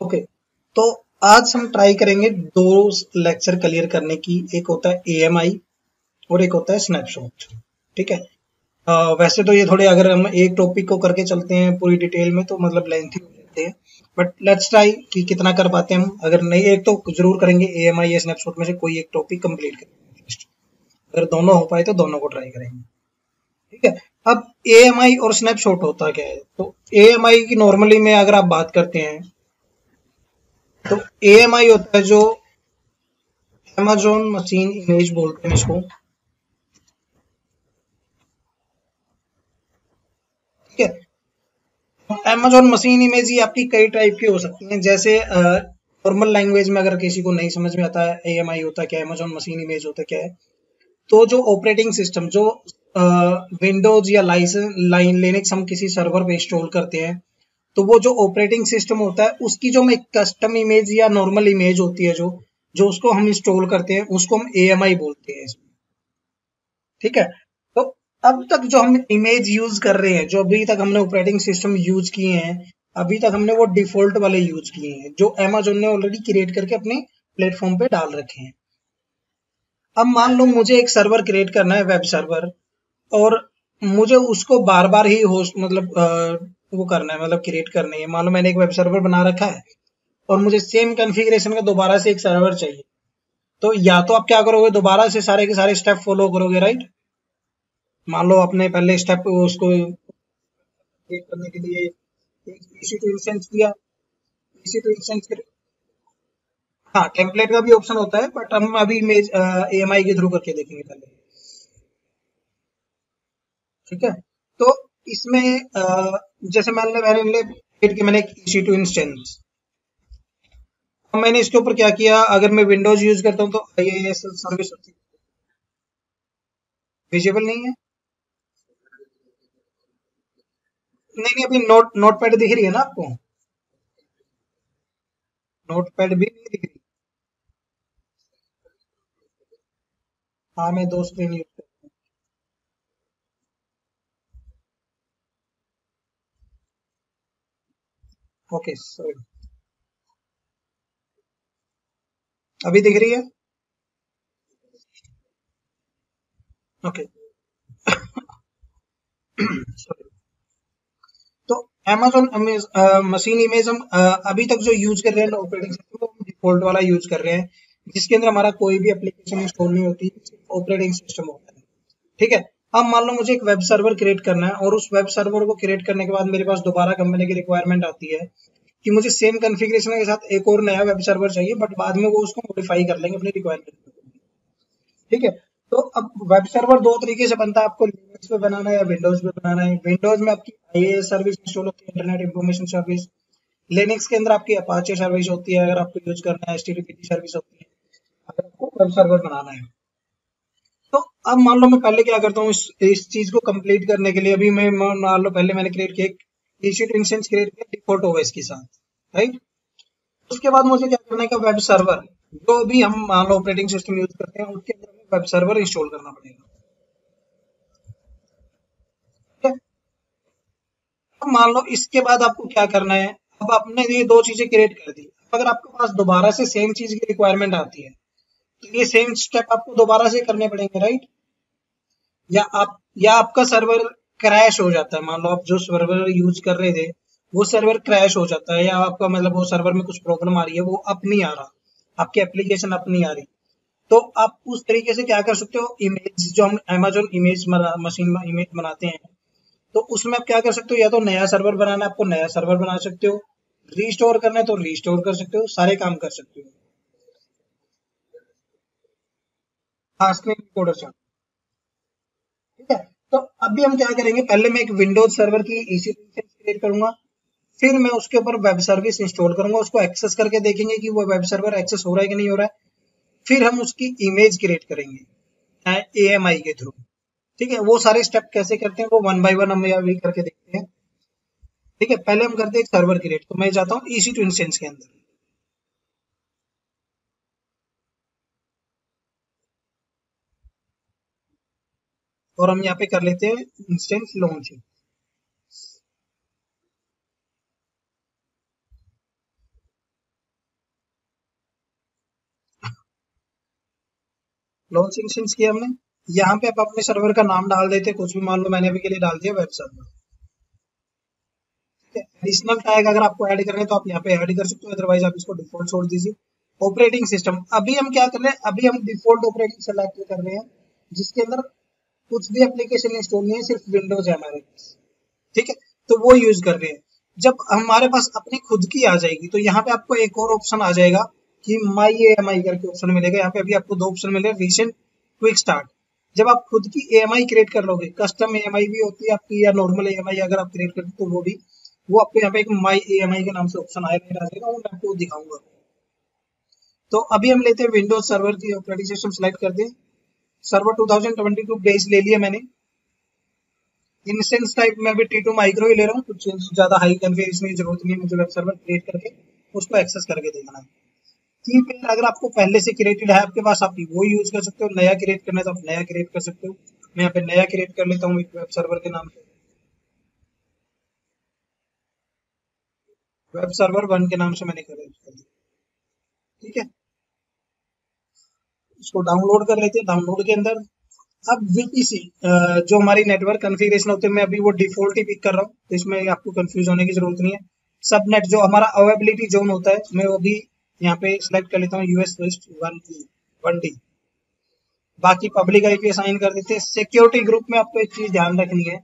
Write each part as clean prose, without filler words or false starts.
Okay, तो आज हम ट्राई करेंगे दो लेक्चर क्लियर करने की। एक होता है एएमआई और एक होता है स्नैपशॉट। ठीक है। वैसे तो ये थोड़े, अगर हम एक टॉपिक को करके चलते हैं पूरी डिटेल में तो मतलब लेंथी हो जाते हैं, बट लेट्स ट्राई कि कितना कर पाते हैं हम। अगर नहीं एक तो जरूर करेंगे एएमआई या स्नैपशॉट में से कोई एक टॉपिक कंप्लीट करेंगे। अगर दोनों हो पाए तो दोनों को ट्राई करेंगे। ठीक है। अब एएमआई और स्नैपशॉट होता क्या है? तो एएमआई की नॉर्मली में अगर आप बात करते हैं तो एएमआई होता है जो अमेजोन मशीन इमेज बोलते हैं इसको। ठीक है। अमेजोन मशीन इमेज ही आपकी कई टाइप की हो सकती हैं। जैसे नॉर्मल लैंग्वेज में अगर किसी को नहीं समझ में आता है एएमआई होता क्या है, अमेजोन मशीन इमेज होता क्या है, तो जो ऑपरेटिंग सिस्टम जो विंडोज या लाइन लिनक्स हम किसी सर्वर पे इंस्टॉल करते हैं, तो वो जो ऑपरेटिंग सिस्टम होता है उसकी जो एक कस्टम इमेज या नॉर्मल इमेज होती है, जो जो उसको हम इंस्टॉल करते हैं उसको हम एएमआई बोलते हैं इसमें। ठीक है। तो अब तक जो हम इमेज यूज कर रहे हैं, जो अभी तक हमने ऑपरेटिंग सिस्टम यूज किए हैं, अभी तक हमने वो डिफॉल्ट वाले यूज किए हैं जो अमेजोन ने ऑलरेडी क्रिएट करके अपने प्लेटफॉर्म पे डाल रखे हैं। अब मान लो मुझे एक सर्वर क्रिएट करना है, वेब सर्वर, और मुझे उसको बार बार ही होस्ट मतलब वो करना है, मतलब क्रिएट करनी है। मान लो मैंने एक वेब सर्वर बना रखा है और मुझे सेम कॉन्फ़िगरेशन का दोबारा से एक सर्वर चाहिए, तो या तो आप क्या करोगे, दोबारा से सारे के सारे स्टेप फॉलो करोगे, राइट। मान लो आपने पहले स्टेप उसको क्रिएट करने के लिए एक EC2 इंस्टेंस किया, EC2 इंस्टेंस के, हाँ टेम्पलेट का भी ऑप्शन होता है, बट हम अभी इमेज एएमआई के थ्रू करके देखेंगे पहले। ठीक है। तो इसमें जैसे मैंने क्रिएट किया, मैंने एक EC2 इंस्टेंस। अब मैंने इसके ऊपर क्या किया, अगर मैं विंडोज यूज करता हूँ तो आईएएस सर्विस विजिबल नहीं है। नहीं नहीं, अभी नोट पैड दिख रही है ना आपको? नोट पैड भी नहीं दिख रही। हाँ, मैं दो स्क्रीन यूज करता हूँ। ओके सॉरी, अभी दिख रही है। Okay sorry. तो अमेजोन मशीन इमेज हम अभी तक जो यूज कर रहे हैं ऑपरेटिंग सिस्टम, वो डिफॉल्ट वाला यूज कर रहे हैं, जिसके अंदर हमारा कोई भी एप्लीकेशन इंस्टॉल नहीं होती, सिर्फ ऑपरेटिंग सिस्टम होता है। ठीक है। अब मान लो मुझे एक वेब सर्वर क्रिएट करना है, और उस वेब सर्वर को क्रिएट करने के बाद मेरे पास दोबारा कंपनी की रिक्वायरमेंट आती है कि मुझे सेम कॉन्फ़िगरेशन के साथ एक और नया वेब सर्वर चाहिए, बट बाद में वो उसको मॉडिफाई कर लेंगे अपनी रिक्वायरमेंट। ठीक है। तो अब वेब सर्वर दो तरीके से बनता है, आपको लिनक्स पे बनाना है या विंडोज पे बनाना है। विंडोज में आपकी आईए सर्विस इंस्टॉल होती है, इंटरनेट इंफॉर्मेशन सर्विस। लिनक्स के अंदर आपकी अपाचे सर्विस होती है, अगर आपको यूज करना है एचटीटीपी सर्विस होती है, अगर आपको वेब सर्वर बनाना है। तो अब मान लो मैं पहले क्या करता हूँ, इस चीज को कंप्लीट करने के लिए, अभी मैं मान लो पहले मैंने क्रिएट किया एक EC2 इंस्टेंस क्रिएट किया डिफॉल्ट ओएस के साथ, राइट। उसके बाद मुझे क्या करना है कि वेब सर्वर, जो भी हम मान लो ऑपरेटिंग सिस्टम यूज करते हैं उसके अंदर वेब सर्वर इंस्टॉल करना पड़ेगा। ठीक है। अब मान लो इसके बाद आपको क्या करना है, अब आपने ये दो चीजें क्रिएट कर दी, अगर आपके पास दोबारा से सेम चीज की रिक्वायरमेंट आती है तो ये सेम स्टेप आपको दोबारा से करने पड़ेंगे, राइट। या आपका सर्वर क्रैश हो जाता है, मान लो आप जो सर्वर यूज कर रहे थे वो सर्वर क्रैश हो जाता है, या आपका मतलब वो सर्वर में कुछ प्रॉब्लम आ रही है, वो अप नहीं आ रहा, आपकी एप्लीकेशन अप नहीं आ रही, तो आप उस तरीके से क्या कर सकते हो, इमेज जो हम अमेजोन इमेज मशीन इमेज बनाते हैं, तो उसमें आप क्या कर सकते हो, या तो नया सर्वर बनाना है आपको, नया सर्वर बना सकते हो, रीस्टोर करना है तो रीस्टोर कर सकते हो, सारे काम कर सकते हो। हाँ, स्क्रीन रिकॉर्डर चाहिए। ठीक है। तो अभी हम क्या करेंगे, पहले मैं एक विंडोज सर्वर की EC2 इंस्टेंस क्रिएट करूंगा, फिर मैं उसके ऊपर वेब सर्विस इंस्टॉल करूंगा, उसको एक्सेस करके देखेंगे कि वो वेब सर्वर एक्सेस हो रहा है कि नहीं हो रहा है। फिर हम उसकी इमेज क्रिएट करेंगे एएमआई के थ्रू। ठीक है। वो सारे स्टेप कैसे करते हैं वो वन बाय वन हम अभी करके देखते हैं। ठीक है। पहले हम करते हैं एक सर्वर क्रिएट, तो मैं जाता हूँ EC2 इंस्टेंस के अंदर, और हम यहाँ पे कर लेते हैं इंस्टेंस लॉन्च। लॉन्च इंस्टेंस किया हमने। यहाँ पे आप अपने सर्वर का नाम डाल देते, कुछ भी मान लो मैंने अभी के लिए डाल दिया वेब सर्वर। एडिशनल टैग अगर आपको ऐड करने तो आप यहाँ पे ऐड कर सकते हो, अदरवाइज आप इसको डिफॉल्ट छोड़ दीजिए। ऑपरेटिंग सिस्टम, अभी हम क्या कर रहे हैं, अभी हम डिफॉल्ट ऑपरेटिंग सेलेक्ट कर रहे हैं, जिसके अंदर कुछ भी एप्लीकेशन इंस्टॉल नहीं है, सिर्फ विंडोज है हमारे पास। ठीक है, तो वो यूज कर रहे हैं। जब हमारे पास अपनी खुद की आ जाएगी तो यहाँ पे आपको एक और ऑप्शन आ जाएगा कि माई एएमआई करके ऑप्शन मिलेगा। यहाँ पे अभी आपको दो ऑप्शन मिले, रिसेंट, क्विक स्टार्ट। जब आप खुद की एएमआई क्रिएट कर लोगे, कस्टम एएमआई भी होती है आपकी या नॉर्मल एएमआई अगर आप क्रिएट करते तो वो आपको यहाँ पे एक माई एएमआई के नाम से ऑप्शन आएगा, वो मैं आपको दिखाऊंगा। तो अभी हम लेते हैं विंडोज सर्वर की ऑपरेटिंग सिस्टम सेलेक्ट करते हैं। सर्वर 2022 बेस ले लिया मैंने। इंस्टेंस टाइप में अभी T2 माइक्रो ही ले रहा हूँ, कुछ ज्यादा हाई कॉन्फ़िगरेशन की जरूरत नहीं है मुझे वेब सर्वर क्रिएट करके उसको एक्सेस करके देखना है। की पेयर अगर आपको पहले से क्रिएटेड है आपके पास, आप वो यूज कर सकते हो। नया क्रिएट करना है तो आप नया क्रिएट कर सकते हो। मैं यहाँ पे नया क्रिएट कर लेता हूँ एक वेब सर्वर के नाम से, वेब सर्वर 1 के नाम से मैंने क्रिएट कर दिया। ठीक है, इसको डाउनलोड कर लेते हैं। डाउनलोड के अंदर अब वीपीसी जो हमारी नेटवर्क कॉन्फ़िगरेशन होते हैं, मैं अभी वो डिफॉल्ट ही पिक कर रहा हूँ, तो इसमें आपको कंफ्यूज होने की जरूरत नहीं है। सबनेट जो हमारा अवेलेबिलिटी जोन होता है, मैं वो भी यहाँ पे सिलेक्ट कर लेता हूँ, यूएस वेस्ट 1D। बाकी पब्लिक आईपी असाइन कर देते हैं। सिक्योरिटी ग्रुप में आपको एक चीज ध्यान रखनी है,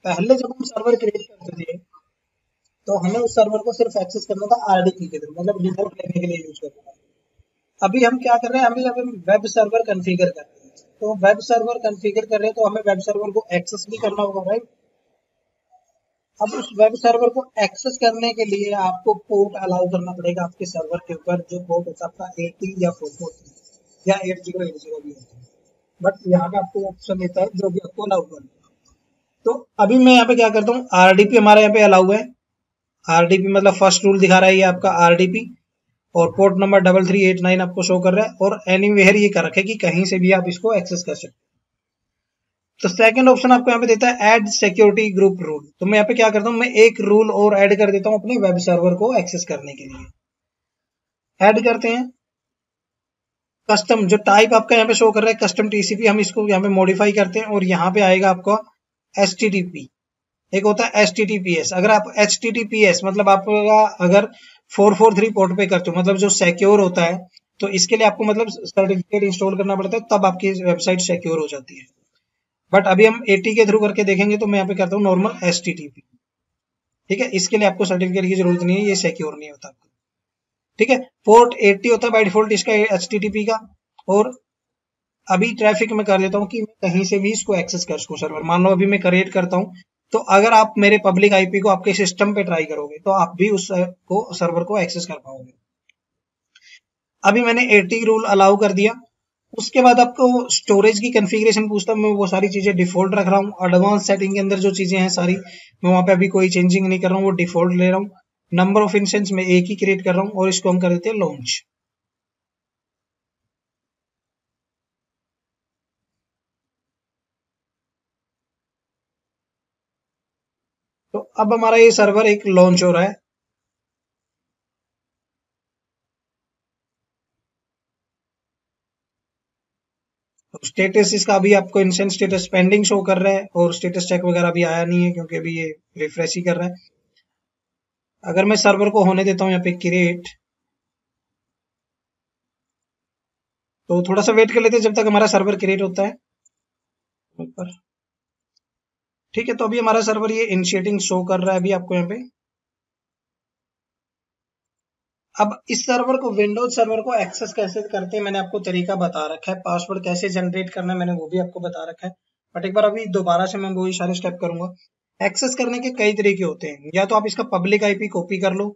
पहले जब हम सर्वर क्रिएट करते थे तो हमें उस सर्वर को सिर्फ एक्सेस करना था आरडीपी के थ्रू, मतलब रिमोट लेने के लिए यूज करना था। अभी हम क्या कर रहे हैं, अभी हम वेब सर्वर कॉन्फ़िगर कर रहे हैं। तो वेब सर्वर कॉन्फ़िगर कर रहे हैं तो हमें वेब सर्वर को एक्सेस भी करना होगा, राइट। अब उस वेब सर्वर को एक्सेस करने के लिए आपको पोर्ट अलाउ करना पड़ेगा आपके सर्वर के ऊपर, जो पोर्ट होता है आपका 80 या 443 या 8080 भी होता है, बट यहाँ पे आपको ऑप्शन देता है जो भी आपको अलाउ करना। तो अभी मैं यहाँ पे क्या करता हूँ, आरडीपी हमारे यहाँ पे अलाउ है। आरडीपी मतलब फर्स्ट रूल दिखा रहा है ये आपका आरडीपी, और पोर्ट नंबर 3389 आपको शो कर रहा है, और एनीवेयर ये कर रखे कि कहीं से भी आप इसको एक्सेस कर सकते। तो सेकंड ऑप्शन आपको यहाँ पे देता है ऐड सिक्योरिटी ग्रुप रूल। तो मैं यहाँ पे क्या करता हूँ, मैं एक रूल और ऐड कर देता हूँ अपने वेब सर्वर को एक्सेस करने के लिए। ऐड करते हैं कस्टम, जो टाइप आपका यहाँ पे शो कर रहा है कस्टम टीसीपी, हम इसको यहाँ पे मॉडिफाई करते हैं और यहाँ पे आएगा आपका HTTP। एक होता है HTTPS। अगर आप HTTPS मतलब आपका अगर 443 पोर्ट पे करते हो, मतलब जो सिक्योर होता है, तो इसके लिए आपको मतलब सर्टिफिकेट इंस्टॉल करना पड़ता है, तब आपकी वेबसाइट सिक्योर हो जाती है। बट अभी हम 80 के थ्रू करके देखेंगे, तो मैं यहाँ पे करता हूँ नॉर्मल HTTP। ठीक है, इसके लिए आपको सर्टिफिकेट की जरूरत नहीं है, ये सिक्योर नहीं होता आपको। ठीक है, पोर्ट 80 होता है बाय डिफॉल्ट इसका HTTP का। और अभी ट्रैफिक में कर देता हूँ कि मैं कहीं से भी इसको एक्सेस कर सकूँ सर्वर। मान लो अभी मैं क्रिएट करता हूँ, तो अगर आप मेरे पब्लिक आईपी को आपके सिस्टम पे ट्राई करोगे तो आप भी उस को सर्वर को एक्सेस कर पाओगे। अभी मैंने 80 रूल अलाउ कर दिया। उसके बाद आपको स्टोरेज की कॉन्फ़िगरेशन पूछता है, मैं वो सारी चीजें डिफॉल्ट रख रहा हूँ। एडवांस सेटिंग के अंदर जो चीजें हैं सारी, मैं वहां पे अभी कोई चेंजिंग नहीं कर रहा हूँ, वो डिफॉल्ट ले रहा हूँ। नंबर ऑफ इंस्टेंस में एक ही क्रिएट कर रहा हूँ, और इसको हम कर देते हैं लॉन्च। तो अब हमारा ये सर्वर एक लॉन्च हो रहा है। स्टेटस इसका अभी आपको इंस्टेंट स्टेटस पेंडिंग शो कर रहा है, और स्टेटस चेक वगैरह अभी आया नहीं है क्योंकि अभी ये रिफ्रेश ही कर रहा है। अगर मैं सर्वर को होने देता हूँ यहाँ पे क्रिएट, तो थोड़ा सा वेट कर लेते हैं जब तक हमारा सर्वर क्रिएट होता है ऊपर। ठीक है, तो अभी हमारा सर्वर ये इनिशिएटिंग शो कर रहा है अभी आपको यहाँ पे। अब इस सर्वर को, विंडोज सर्वर को एक्सेस कैसे करते हैं मैंने आपको तरीका बता रखा है, पासवर्ड कैसे जनरेट करना है मैंने वो भी आपको बता रखा है। बट एक बार अभी दोबारा से मैं वही सारे स्टेप करूंगा। एक्सेस करने के कई तरीके होते हैं, या तो आप इसका पब्लिक आईपी कॉपी कर लो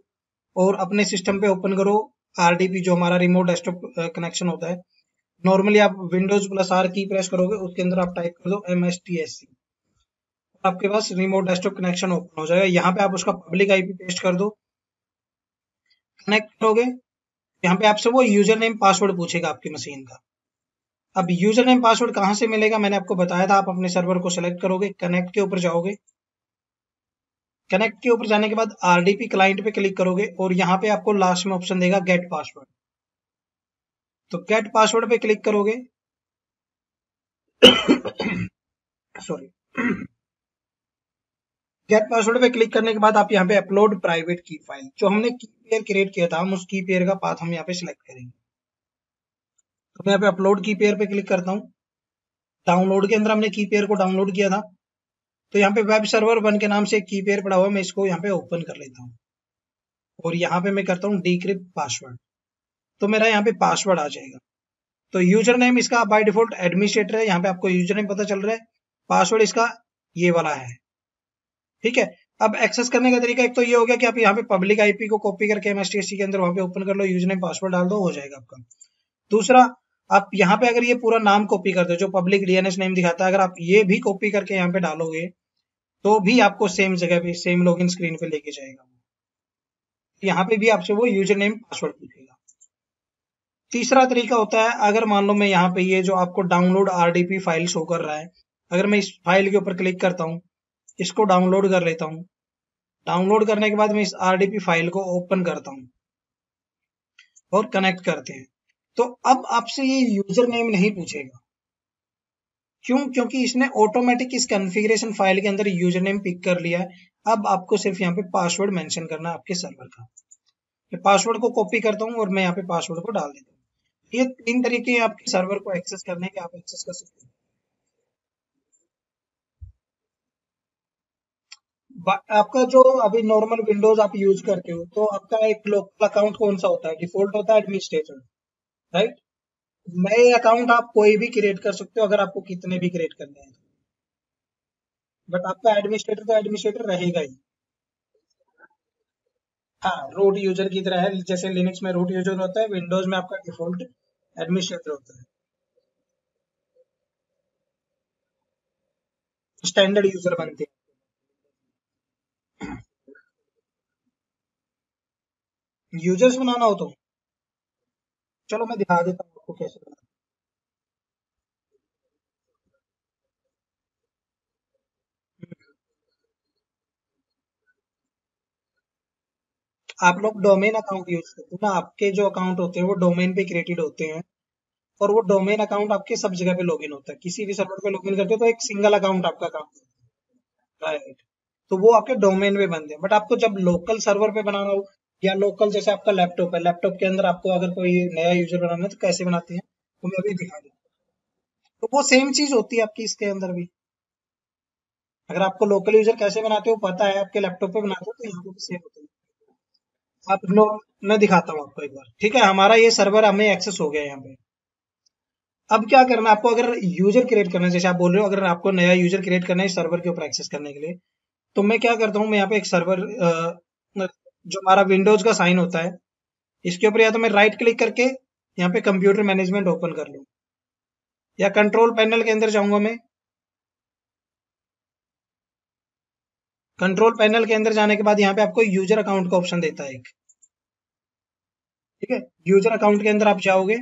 और अपने सिस्टम पे ओपन करो आरडीपी, जो हमारा रिमोट डेस्कटॉप कनेक्शन होता है। नॉर्मली आप विंडोज प्लस आर की प्रेस करोगे, उसके अंदर आप टाइप कर दो MSTSC, आपके पास रिमोट डेस्कटॉप कनेक्शन ओपन हो जाएगा। यहाँ पे आप उसका पब्लिक आईपी पेस्ट कर दो, कनेक्ट करोगे। यहाँ पे आपसे वो यूजर नेम पासवर्ड पूछेगा आपकी मशीन का। अब यूजर नेम पासवर्ड कहाँ से मिलेगा मैंने आपको बताया था। आप अपने सर्वर को सिलेक्ट करोगे, कनेक्ट के ऊपर जाओगे, कनेक्ट के ऊपर जाने के बाद आरडीपी क्लाइंट पे क्लिक करोगे, और यहाँ पे आपको लास्ट में ऑप्शन देगा गेट पासवर्ड। तो गेट पासवर्ड पे क्लिक करोगे सॉरी गेट पासवर्ड पे क्लिक करने के बाद आप यहाँ पे अपलोड प्राइवेट की फाइल, जो हमने की पेयर क्रिएट किया था, हम उस की पेयर का पाथ हम यहाँ पे सिलेक्ट करेंगे। तो मैं यहाँ पे अपलोड की पेयर पे क्लिक करता हूँ। डाउनलोड के अंदर हमने की पेयर को डाउनलोड किया था, तो यहाँ पे वेब सर्वर 1 के नाम से एक की पेयर पड़ा हुआ है, मैं इसको यहाँ पे ओपन कर लेता हूँ और यहाँ पे मैं करता हूँ डिक्रिप्ट पासवर्ड, तो मेरा यहाँ पे पासवर्ड आ जाएगा। तो यूजर नेम इसका बाय डिफॉल्ट एडमिनिस्ट्रेटर है, यहाँ पे आपको यूजर नेम पता चल रहा है, पासवर्ड इसका ये वाला है। ठीक है, अब एक्सेस करने का तरीका एक तो ये हो गया कि आप यहाँ पे पब्लिक आईपी को कॉपी करके एमएसटीएससी के अंदर वहां पे ओपन कर लो, यूजर नेम पासवर्ड डाल दो, हो जाएगा आपका। दूसरा, आप यहाँ पे अगर ये पूरा नाम कॉपी कर दो, जो पब्लिक डीएनएस नेम दिखाता है, अगर आप ये भी कॉपी करके यहाँ पे डालोगे तो भी आपको सेम जगह पे, सेम लॉगिन स्क्रीन पे लेके जाएगा। यहाँ पे भी आपसे वो यूजर नेम पासवर्ड पूछेगा। तीसरा तरीका होता है, अगर मान लो मैं यहाँ पे ये जो आपको डाउनलोड आरडीपी फाइल शो कर रहा है, अगर मैं इस फाइल के ऊपर क्लिक करता हूँ, इसको डाउनलोड कर लेता हूँ, डाउनलोड करने के बाद मैं इस आरडीपी फाइल को ओपन करता हूँ और कनेक्ट करते हैं, तो अब आपसे ये यूजर नेम नहीं पूछेगा। क्यों? क्योंकि इसने ऑटोमेटिक इस कॉन्फ़िगरेशन फाइल के अंदर यूजर नेम पिक कर लिया है। अब आपको सिर्फ यहाँ पे पासवर्ड मेंशन करना है आपके सर्वर का। मैं पासवर्ड को कॉपी करता हूँ और मैं यहाँ पे पासवर्ड को डाल देता हूँ। ये 3 तरीके हैं आपके सर्वर को एक्सेस करने के, आप एक्सेस कर सकते हैं। आपका जो अभी नॉर्मल विंडोज आप यूज करते हो, तो आपका एक लोकल अकाउंट कौन सा होता है? डिफॉल्ट होता है एडमिनिस्ट्रेटर, राइट? नए अकाउंट आप कोई भी क्रिएट कर सकते हो, अगर आपको कितने भी क्रिएट करने हैं, बट आपका एडमिनिस्ट्रेटर तो एडमिनिस्ट्रेटर रहेगा ही। हाँ, रूट यूजर की तरह है, जैसे लिनक्स में रूट यूजर होता है, विंडोज में आपका डिफॉल्ट एडमिनिस्ट्रेटर होता है, स्टैंडर्ड यूजर बनते हैं। यूजर्स बनाना हो तो चलो मैं दिखा देता हूँ आपको कैसे बनाना है। आप लोग डोमेन अकाउंट यूज करते हो ना, आपके जो अकाउंट होते हैं वो डोमेन पे क्रिएटेड होते हैं, और वो डोमेन अकाउंट आपके सब जगह पे लॉगिन होता है। किसी भी सर्वर पे लॉगिन करते हो तो एक सिंगल अकाउंट आपका काम करता है, राइट? तो वो आपके डोमेन में बनते हैं। बट आपको जब लोकल सर्वर पे बनाना हो, या लोकल जैसे आपका लैपटॉप है, लैपटॉप के अंदर आपको अगर कोई नया यूजर बनाना है तो कैसे बनाते हैं, तो मैं अभी दिखा दूँ। तो वो सेम चीज होती है आपकी इसके अंदर भी। अगर आपको लोकल यूजर कैसे बनाते हो पता है, आपके लैपटॉप पे बनाते हो, तो यहाँ पे भी सेम होता है। आप लो, मैं दिखाता हूँ आपको एक बार। ठीक है, हमारा ये सर्वर हमें एक्सेस हो गया यहाँ पे। अब क्या करना है आपको, अगर यूजर क्रिएट करना है, जैसे आप बोल रहे हो अगर आपको नया यूजर क्रिएट करना है इस सर्वर के ऊपर एक्सेस करने के लिए, तो मैं क्या करता हूँ, मैं यहाँ पे एक सर्वर जो हमारा विंडोज का साइन होता है, इसके ऊपर या तो मैं राइट क्लिक करके यहाँ पे कंप्यूटर मैनेजमेंट ओपन कर लूँ, या कंट्रोल पैनल के अंदर जाऊंगा मैं। कंट्रोल पैनल के अंदर जाने के बाद यहाँ पे आपको यूजर अकाउंट का ऑप्शन देता है एक। ठीक है, यूजर अकाउंट के अंदर आप जाओगे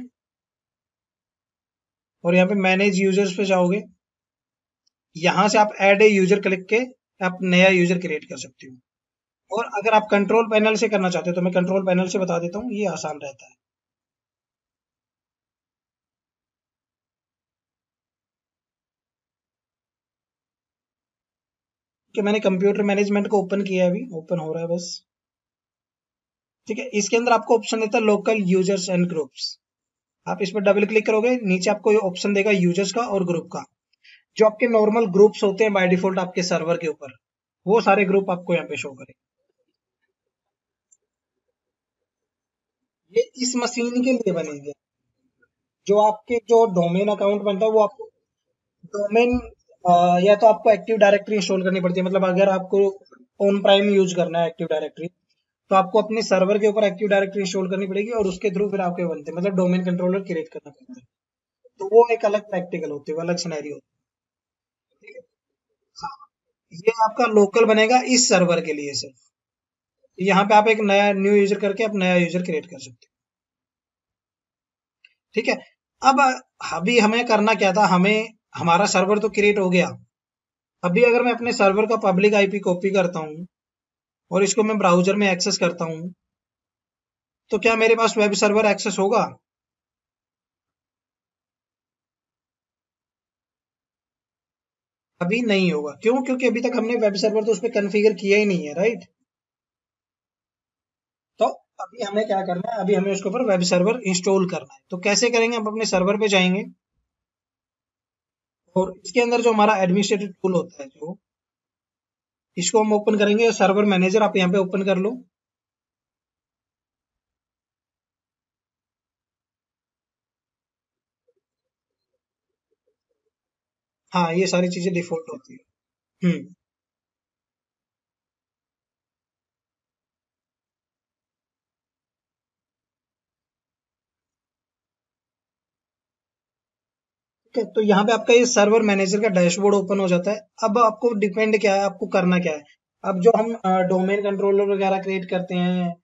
और यहाँ पे मैनेज यूजर्स पे जाओगे, यहाँ से आप ऐड ए यूजर क्लिक के आप नया यूजर क्रिएट कर सकते हो। और अगर आप कंट्रोल पैनल से करना चाहते हो तो मैं कंट्रोल पैनल से बता देता हूँ, ये आसान रहता है। कि मैंने कंप्यूटर मैनेजमेंट को ओपन किया है, अभी ओपन हो रहा है बस। ठीक है, इसके अंदर आपको ऑप्शन देता है लोकल यूजर्स एंड ग्रुप्स, आप इस पर डबल क्लिक करोगे, नीचे आपको ये ऑप्शन देगा यूजर्स का और ग्रुप का। जो आपके नॉर्मल ग्रुप्स होते हैं बाय डिफॉल्ट आपके सर्वर के ऊपर, वो सारे ग्रुप आपको यहाँ पे शो करेंगे। ये इस मशीन के लिए बनेंगे। जो आपके जो डोमेन अकाउंट बनता है वो आपको डोमेन, या तो आपको एक्टिव डायरेक्टरी इंस्टॉल करनी पड़ती है, मतलब अगर आपको ऑन प्राइम यूज करना है एक्टिव डायरेक्टरी, तो आपको अपने सर्वर के ऊपर एक्टिव डायरेक्टरी इंस्टॉल करनी पड़ेगी और उसके थ्रू फिर आपके बनते हैं, मतलब डोमेन कंट्रोलर क्रिएट करना पड़ता है। तो वो एक अलग प्रैक्टिकल होती है, वो अलग सिनेरियो होती है। ठीक है, हाँ, ये आपका लोकल बनेगा इस सर्वर के लिए सिर्फ। यहाँ पे आप एक नया न्यू यूजर करके आप नया यूजर क्रिएट कर सकते हो। ठीक है, अब अभी हमें करना क्या था, हमें हमारा सर्वर तो क्रिएट हो गया। अभी अगर मैं अपने सर्वर का पब्लिक आईपी कॉपी करता हूँ और इसको मैं ब्राउजर में एक्सेस करता हूँ, तो क्या मेरे पास वेब सर्वर एक्सेस होगा? अभी नहीं होगा, क्यों? क्योंकि अभी तक हमने वेब सर्वर तो उस पर कन्फिगर किया ही नहीं है, राइट? तो अभी हमें क्या करना है, अभी हमें उसके ऊपर वेब सर्वर इंस्टॉल करना है। तो कैसे करेंगे? हम अपने सर्वर पे जाएंगे और इसके अंदर जो हमारा एडमिनिस्ट्रेटिव टूल होता है, जो इसको हम ओपन करेंगे, सर्वर मैनेजर आप यहाँ पे ओपन कर लो। हाँ, ये सारी चीजें डिफॉल्ट होती है। ठीक है, तो यहाँ पे आपका ये सर्वर मैनेजर का डैशबोर्ड ओपन हो जाता है। अब आपको डिपेंड क्या है, आपको करना क्या है। अब जो हम डोमेन कंट्रोलर वगैरह क्रिएट करते हैं,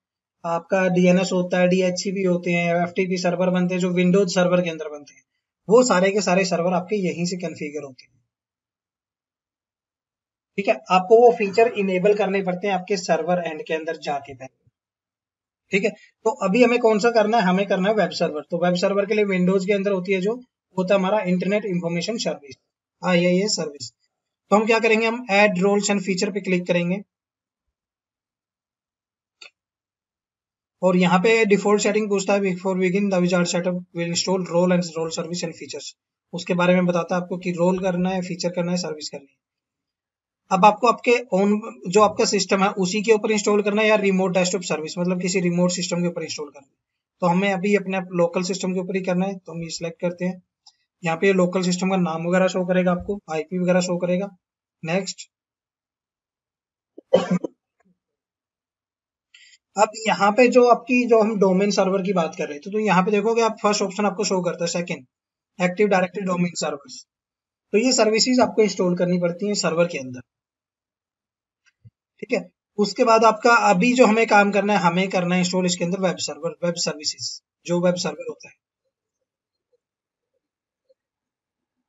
आपका डीएनएस होता है, डीएचसीपी होते हैं, एफटीपी सर्वर बनते हैं जो विंडोज सर्वर के अंदर बनते हैं, वो सारे के सारे सर्वर आपके यहीं से कॉन्फ़िगर होते हैं। ठीक है, आपको वो फीचर इनेबल करने पड़ते हैं आपके सर्वर एंड के अंदर जाके पहले। ठीक है, तो अभी हमें कौन सा करना है? हमें करना है वेब सर्वर। तो वेब सर्वर के लिए विंडोज के अंदर होती है, जो होता है हमारा internet information service, IIS service. तो हम क्या करेंगे, हम ऐड रोल्स एंड फीचर पे क्लिक करेंगे और यहाँ पे डिफॉल्ट सेटिंग पूछता है, before begin the wizard setup will install role service and features. उसके बारे में बताता है आपको कि रोल करना है, फीचर करना है, सर्विस करनी है। अब आपको आपके ओन जो आपका सिस्टम है उसी के ऊपर इंस्टॉल करना है, या रिमोट डेस्कटॉप सर्विस मतलब किसी रिमोट सिस्टम के ऊपर इंस्टॉल करना है। तो हमें अभी अपने लोकल सिस्टम के ऊपर ही करना है, तो हम ये सिलेक्ट करते हैं। यहाँ पे लोकल सिस्टम का नाम वगैरह शो करेगा, आपको IP वगैरह शो करेगा। नेक्स्ट। अब यहाँ पे जो आपकी जो हम डोमेन सर्वर की बात कर रहे थे, तो यहाँ पे देखोगे आप फर्स्ट ऑप्शन आपको शो करता है second active directory domain servers. तो ये सर्विसेज आपको इंस्टॉल करनी पड़ती हैं सर्वर के अंदर। ठीक है, उसके बाद आपका अभी जो हमें काम करना है, हमें करना है इंस्टॉल इसके अंदर वेब सर्वर, वेब सर्विसेज, जो वेब सर्वर होता है।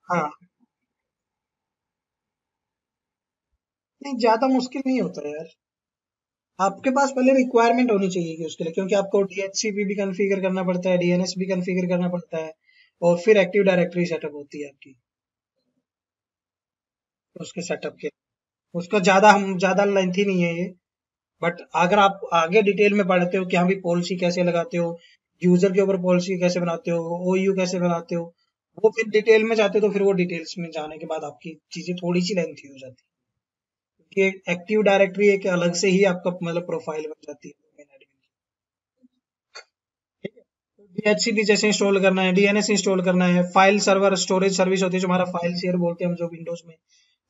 हाँ, नहीं ज्यादा मुश्किल नहीं होता है यार। आपके पास पहले रिक्वायरमेंट होनी चाहिए कि उसके लिए, क्योंकि आपको DHCP भी कॉन्फ़िगर करना पड़ता है, DNS भी कॉन्फ़िगर करना पड़ता है, और फिर एक्टिव डायरेक्टरी सेटअप होती है आपकी उसके सेटअप के। उसका ज्यादा लेंथी नहीं है ये। बट अगर आप आगे डिटेल में पढ़ते हो कि हाँ भी पॉलिसी कैसे लगाते हो, यूजर के ऊपर पॉलिसी कैसे बनाते हो, OU कैसे बनाते हो, वो फिर डिटेल में जाते हो, तो फिर वो डिटेल्स में जाने के बाद आपकी चीजें थोड़ी सी लेंथी हो जाती है, क्योंकि एक्टिव डायरेक्टरी एक अलग से ही आपका मतलब प्रोफाइल बन जाती है main admin की। ठीक है, DHCP जैसे इंस्टॉल करना है, DNS इंस्टॉल करना है, फाइल सर्वर स्टोरेज सर्विस होती है जो हमारा फाइल शेयर बोलते हैं हम जो विंडोज में,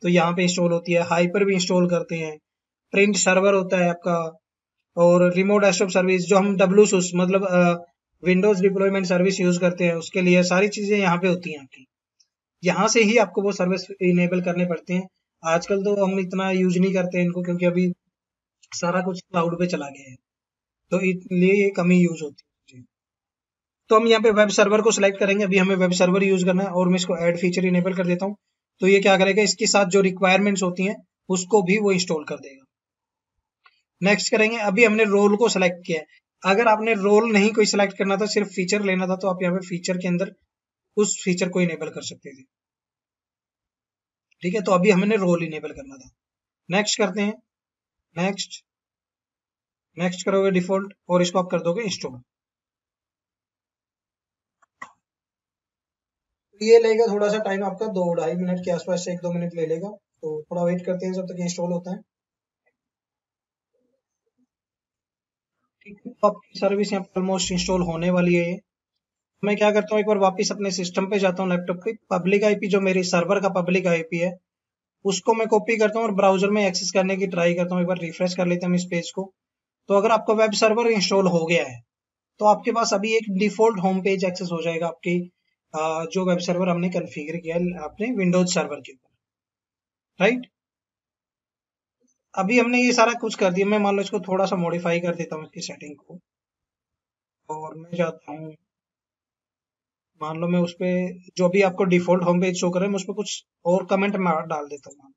तो यहाँ पे इंस्टॉल होती है। हाइपर भी इंस्टॉल करते हैं। प्रिंट सर्वर होता है आपका, और रिमोट डेस्कटॉप सर्विस जो हम WSUS मतलब विंडोज डिप्लॉयमेंट सर्विस यूज करते हैं, उसके लिए सारी चीजें यहाँ पे होती हैं आपकी। यहाँ से ही आपको वो सर्विस इनेबल करने पड़ते हैं। आजकल तो हम इतना यूज नहीं करते हैं इनको, क्योंकि अभी सारा कुछ क्लाउड पे चला गया है, तो इसलिए ये कम ही यूज होती है। तो हम यहाँ पे वेब सर्वर को सिलेक्ट करेंगे। अभी हमें वेब सर्वर यूज करना है और मैं इसको ऐड फीचर इनेबल कर देता हूँ। तो ये क्या करेगा, इसके साथ जो रिक्वायरमेंट्स होती हैं उसको भी वो इंस्टॉल कर देगा। नेक्स्ट करेंगे। अभी हमने रोल को सिलेक्ट किया है। अगर आपने रोल नहीं कोई सिलेक्ट करना था, सिर्फ फीचर लेना था, तो आप यहाँ पे फीचर के अंदर उस फीचर को इनेबल कर सकते थे। ठीक है, तो अभी हमने रोल इनेबल करना था। नेक्स्ट करते हैं। नेक्स्ट। नेक्स्ट करोगे डिफॉल्ट और इसको आप कर दोगे इंस्टॉल। ये लेगा थोड़ा सा टाइम आपका, 2-2.5 मिनट के आसपास से 1-2 मिनट ले लेगा, तो थोड़ा वेट करते हैं जब तक इंस्टॉल होता है। ठीक है, तो आपकी सर्विस यहाँ पर ऑलमोस्ट इंस्टॉल होने वाली है ये। मैं क्या करता हूँ, एक बार वापस अपने सिस्टम पे जाता हूँ, लैपटॉप पे पब्लिक IP जो मेरे सर्वर का पब्लिक IP है उसको मैं कॉपी करता हूँ और ब्राउजर में एक्सेस करने की ट्राई करता हूँ। एक बार रिफ्रेश कर लेते हैं हम इस पेज को। तो अगर आपका वेब सर्वर इंस्टॉल हो गया है, तो आपके पास अभी एक डिफॉल्ट होम पेज एक्सेस हो जाएगा आपकी, जो वेब सर्वर हमने कॉन्फ़िगर किया है अपने विंडोज सर्वर के ऊपर, राइट? अभी हमने ये सारा कुछ कर दिया। मैं मान लो इसको थोड़ा सा मॉडिफाई कर देता हूँ इसकी सेटिंग को, और मैं जाता हूँ, मान लो मैं उस पे जो भी आपको डिफॉल्ट होम पेज शो कर रहा है, मैं उस पर कुछ और कमेंट डाल देता हूँ।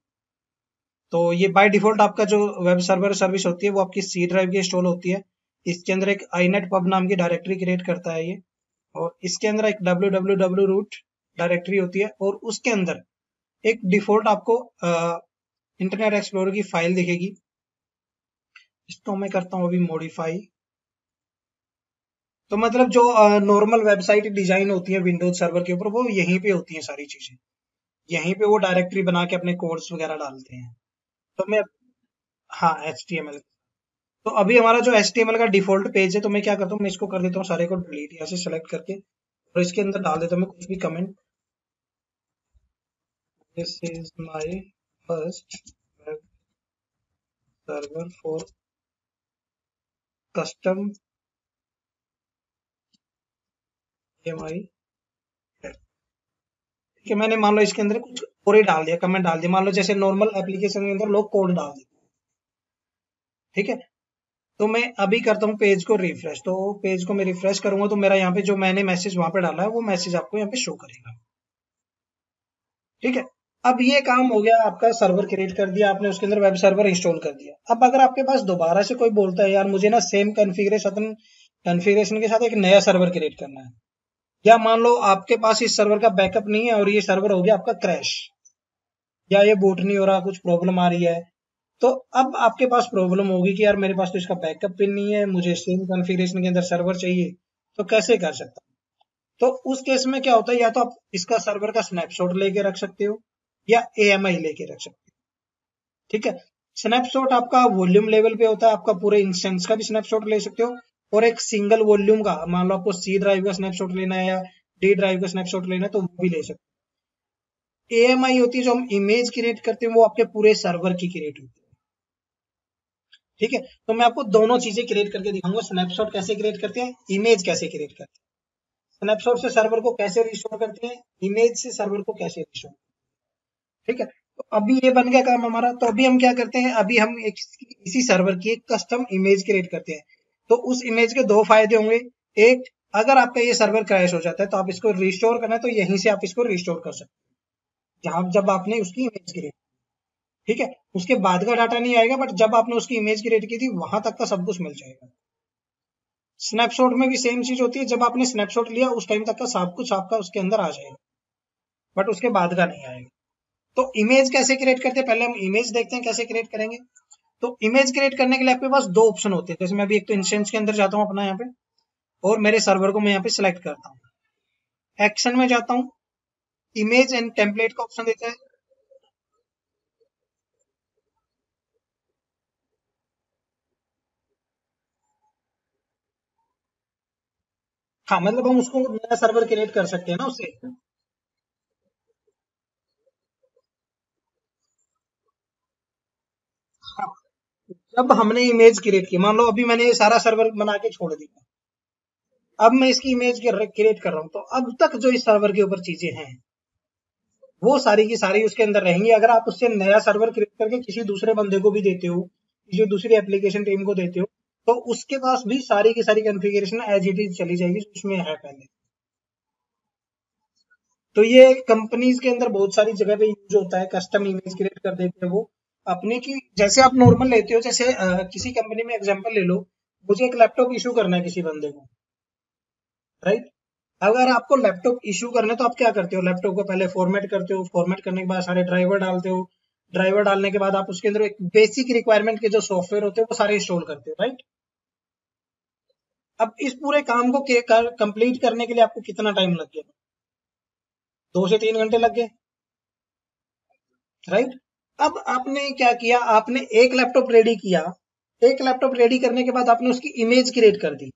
तो ये बाय डिफॉल्ट आपका जो वेब सर्वर सर्विस होती है वो आपकी C ड्राइव की इंस्टॉल होती है। इसके अंदर एक inet pub नाम की डायरेक्टरी क्रिएट करता है ये, और इसके अंदर एक www रूट डायरेक्टरी होती है, और उसके अंदर एक डिफॉल्ट आपको इंटरनेट एक्सप्लोरर की फाइल दिखेगी। इसको मैं करता हूँ अभी मॉडिफाई। तो मतलब जो नॉर्मल वेबसाइट डिजाइन होती है विंडोज सर्वर के ऊपर, वो यहीं पे होती हैं सारी चीजें। यहीं पे वो डायरेक्टरी बना के अपने कोड्स वगैरह डालते हैं। तो मैं, हाँ, HTML। तो अभी हमारा जो HTML का डिफॉल्ट पेज है, तो मैं क्या करता हूँ, मैं इसको कर देता हूँ सारे को डिलीट, यहाँ से सेलेक्ट करके, और इसके अंदर डाल देता हूँ मैं कुछ भी comment. This is my first web server for custom EMI। कि मैंने मान लो इसके अंदर कुछ और ही डाल दिया, कमेंट डाल दिया, मान लो जैसे नॉर्मल एप्लीकेशन के अंदर लोग कोड डाल देते हैं, ठीक है। तो मैं अभी करता हूँ पेज को रिफ्रेश। तो पेज को मैं रिफ्रेश करूंगा तो मेरा यहाँ पे जो मैंने मैसेज वहां पे डाला है, वो मैसेज आपको यहाँ पे शो करेगा, ठीक है। अब ये काम हो गया, आपका सर्वर क्रिएट कर दिया आपने, उसके अंदर वेब सर्वर इंस्टॉल कर दिया। अब अगर आपके पास दोबारा से कोई बोलता है यार मुझे ना सेम कॉन्फ़िगरेशन के साथ एक नया सर्वर क्रिएट करना है, या मान लो आपके पास इस सर्वर का बैकअप नहीं है और ये सर्वर हो गया आपका क्रैश, या ये बूट नहीं हो रहा, कुछ प्रॉब्लम आ रही है, तो अब आपके पास प्रॉब्लम होगी कि यार मेरे पास तो इसका बैकअप पिन नहीं है, मुझे सेम कॉन्फ़िगरेशन के अंदर सर्वर चाहिए, तो कैसे कर सकता हूँ? तो उस केस में क्या होता है, या तो आप इसका सर्वर का स्नैपशॉट लेके रख सकते हो, या AMI लेके रख सकते हो, ठीक है। स्नैपशॉट आपका वॉल्यूम लेवल पे होता है, आपका पूरे इंस्टेंस का भी स्नैपशॉट ले सकते हो, और एक सिंगल वॉल्यूम का, मान लो आपको C ड्राइव का स्नैपशॉट लेना है या D ड्राइव का स्नैपशॉट लेना है, तो वो भी ले सकते हो। AMI होती है जो हम इमेज क्रिएट करते हैं, वो आपके पूरे सर्वर की क्रिएट होती है, ठीक है। तो मैं आपको दोनों चीजें क्रिएट करके दिखाऊंगा, स्नैपशॉट कैसे क्रिएट करते हैं, इमेज कैसे क्रिएट करते हैं, स्नैपशॉट से सर्वर को कैसे रिस्टोर करते हैं, इमेज से सर्वर को कैसे रिस्टोर, ठीक है। तो अभी ये बन गया काम हमारा। तो अभी हम क्या करते हैं, अभी हम एक इसी सर्वर की एक कस्टम इमेज क्रिएट करते हैं। तो उस इमेज के दो फायदे होंगे। एक, अगर आपका ये सर्वर क्रैश हो जाता है तो आप इसको रिस्टोर करना है, तो यहीं से आप इसको रिस्टोर कर सकते हैं, जहां जब आपने उसकी इमेज क्रिएट, ठीक है। उसके बाद का डाटा नहीं आएगा, बट जब आपने उसकी इमेज क्रिएट की थी वहां तक का सब कुछ मिल जाएगा। स्नैपशॉट में भी सेम चीज होती है, जब आपने स्नैपशॉट लिया उस टाइम तक का सब कुछ आपका उसके अंदर आ जाएगा, बट उसके बाद का नहीं आएगा। तो इमेज कैसे क्रिएट करते हैं, पहले हम इमेज देखते हैं कैसे क्रिएट करेंगे। तो इमेज क्रिएट करने के लिए आपके पास दो ऑप्शन होते हैं। जैसे मैं अभी एक तो इंस्टेंस के अंदर जाता हूँ अपना यहाँ पे, और मेरे सर्वर को मैं यहाँ पे सिलेक्ट करता हूँ, एक्शन में जाता हूँ, इमेज एंड टेम्पलेट का ऑप्शन देता है। हाँ, मतलब हम उसको नया सर्वर क्रिएट कर सकते हैं ना उससे। हाँ, जब हमने इमेज क्रिएट की, मान लो अभी मैंने ये सारा सर्वर बना के छोड़ दिया, अब मैं इसकी इमेज क्रिएट कर रहा हूँ, तो अब तक जो इस सर्वर के ऊपर चीजें हैं वो सारी की सारी उसके अंदर रहेंगी। अगर आप उससे नया सर्वर क्रिएट करके किसी दूसरे बंदे को भी देते हो, किसी दूसरी एप्लीकेशन टीम को देते हो, तो उसके पास भी सारी की सारी कॉन्फ़िगरेशन एज इट इज चली जाएगी जो उसमें है पहले। तो ये कंपनीज के अंदर बहुत सारी जगह पे यूज होता है, कस्टम इमेज क्रिएट कर देते हैं वो अपने की। जैसे आप नॉर्मल लेते हो, जैसे किसी कंपनी में एग्जांपल ले लो, मुझे एक लैपटॉप इशू करना है किसी बंदे को, राइट। अगर आपको लैपटॉप इशू करना है तो आप क्या करते हो, लैपटॉप को पहले फॉर्मेट करते हो, फॉर्मेट करने के बाद सारे ड्राइवर डालते हो, ड्राइवर डालने के बाद आप उसके अंदर एक बेसिक रिक्वायरमेंट के जो सॉफ्टवेयर होते हैं वो सारे इंस्टॉल करते हो, राइट। अब इस पूरे काम को कंप्लीट करने के लिए आपको कितना टाइम लग गया, 2 से 3 घंटे लग गए, राइट। अब आपने क्या किया, आपने एक लैपटॉप रेडी किया, एक लैपटॉप रेडी करने के बाद आपने उसकी इमेज क्रिएट कर दी,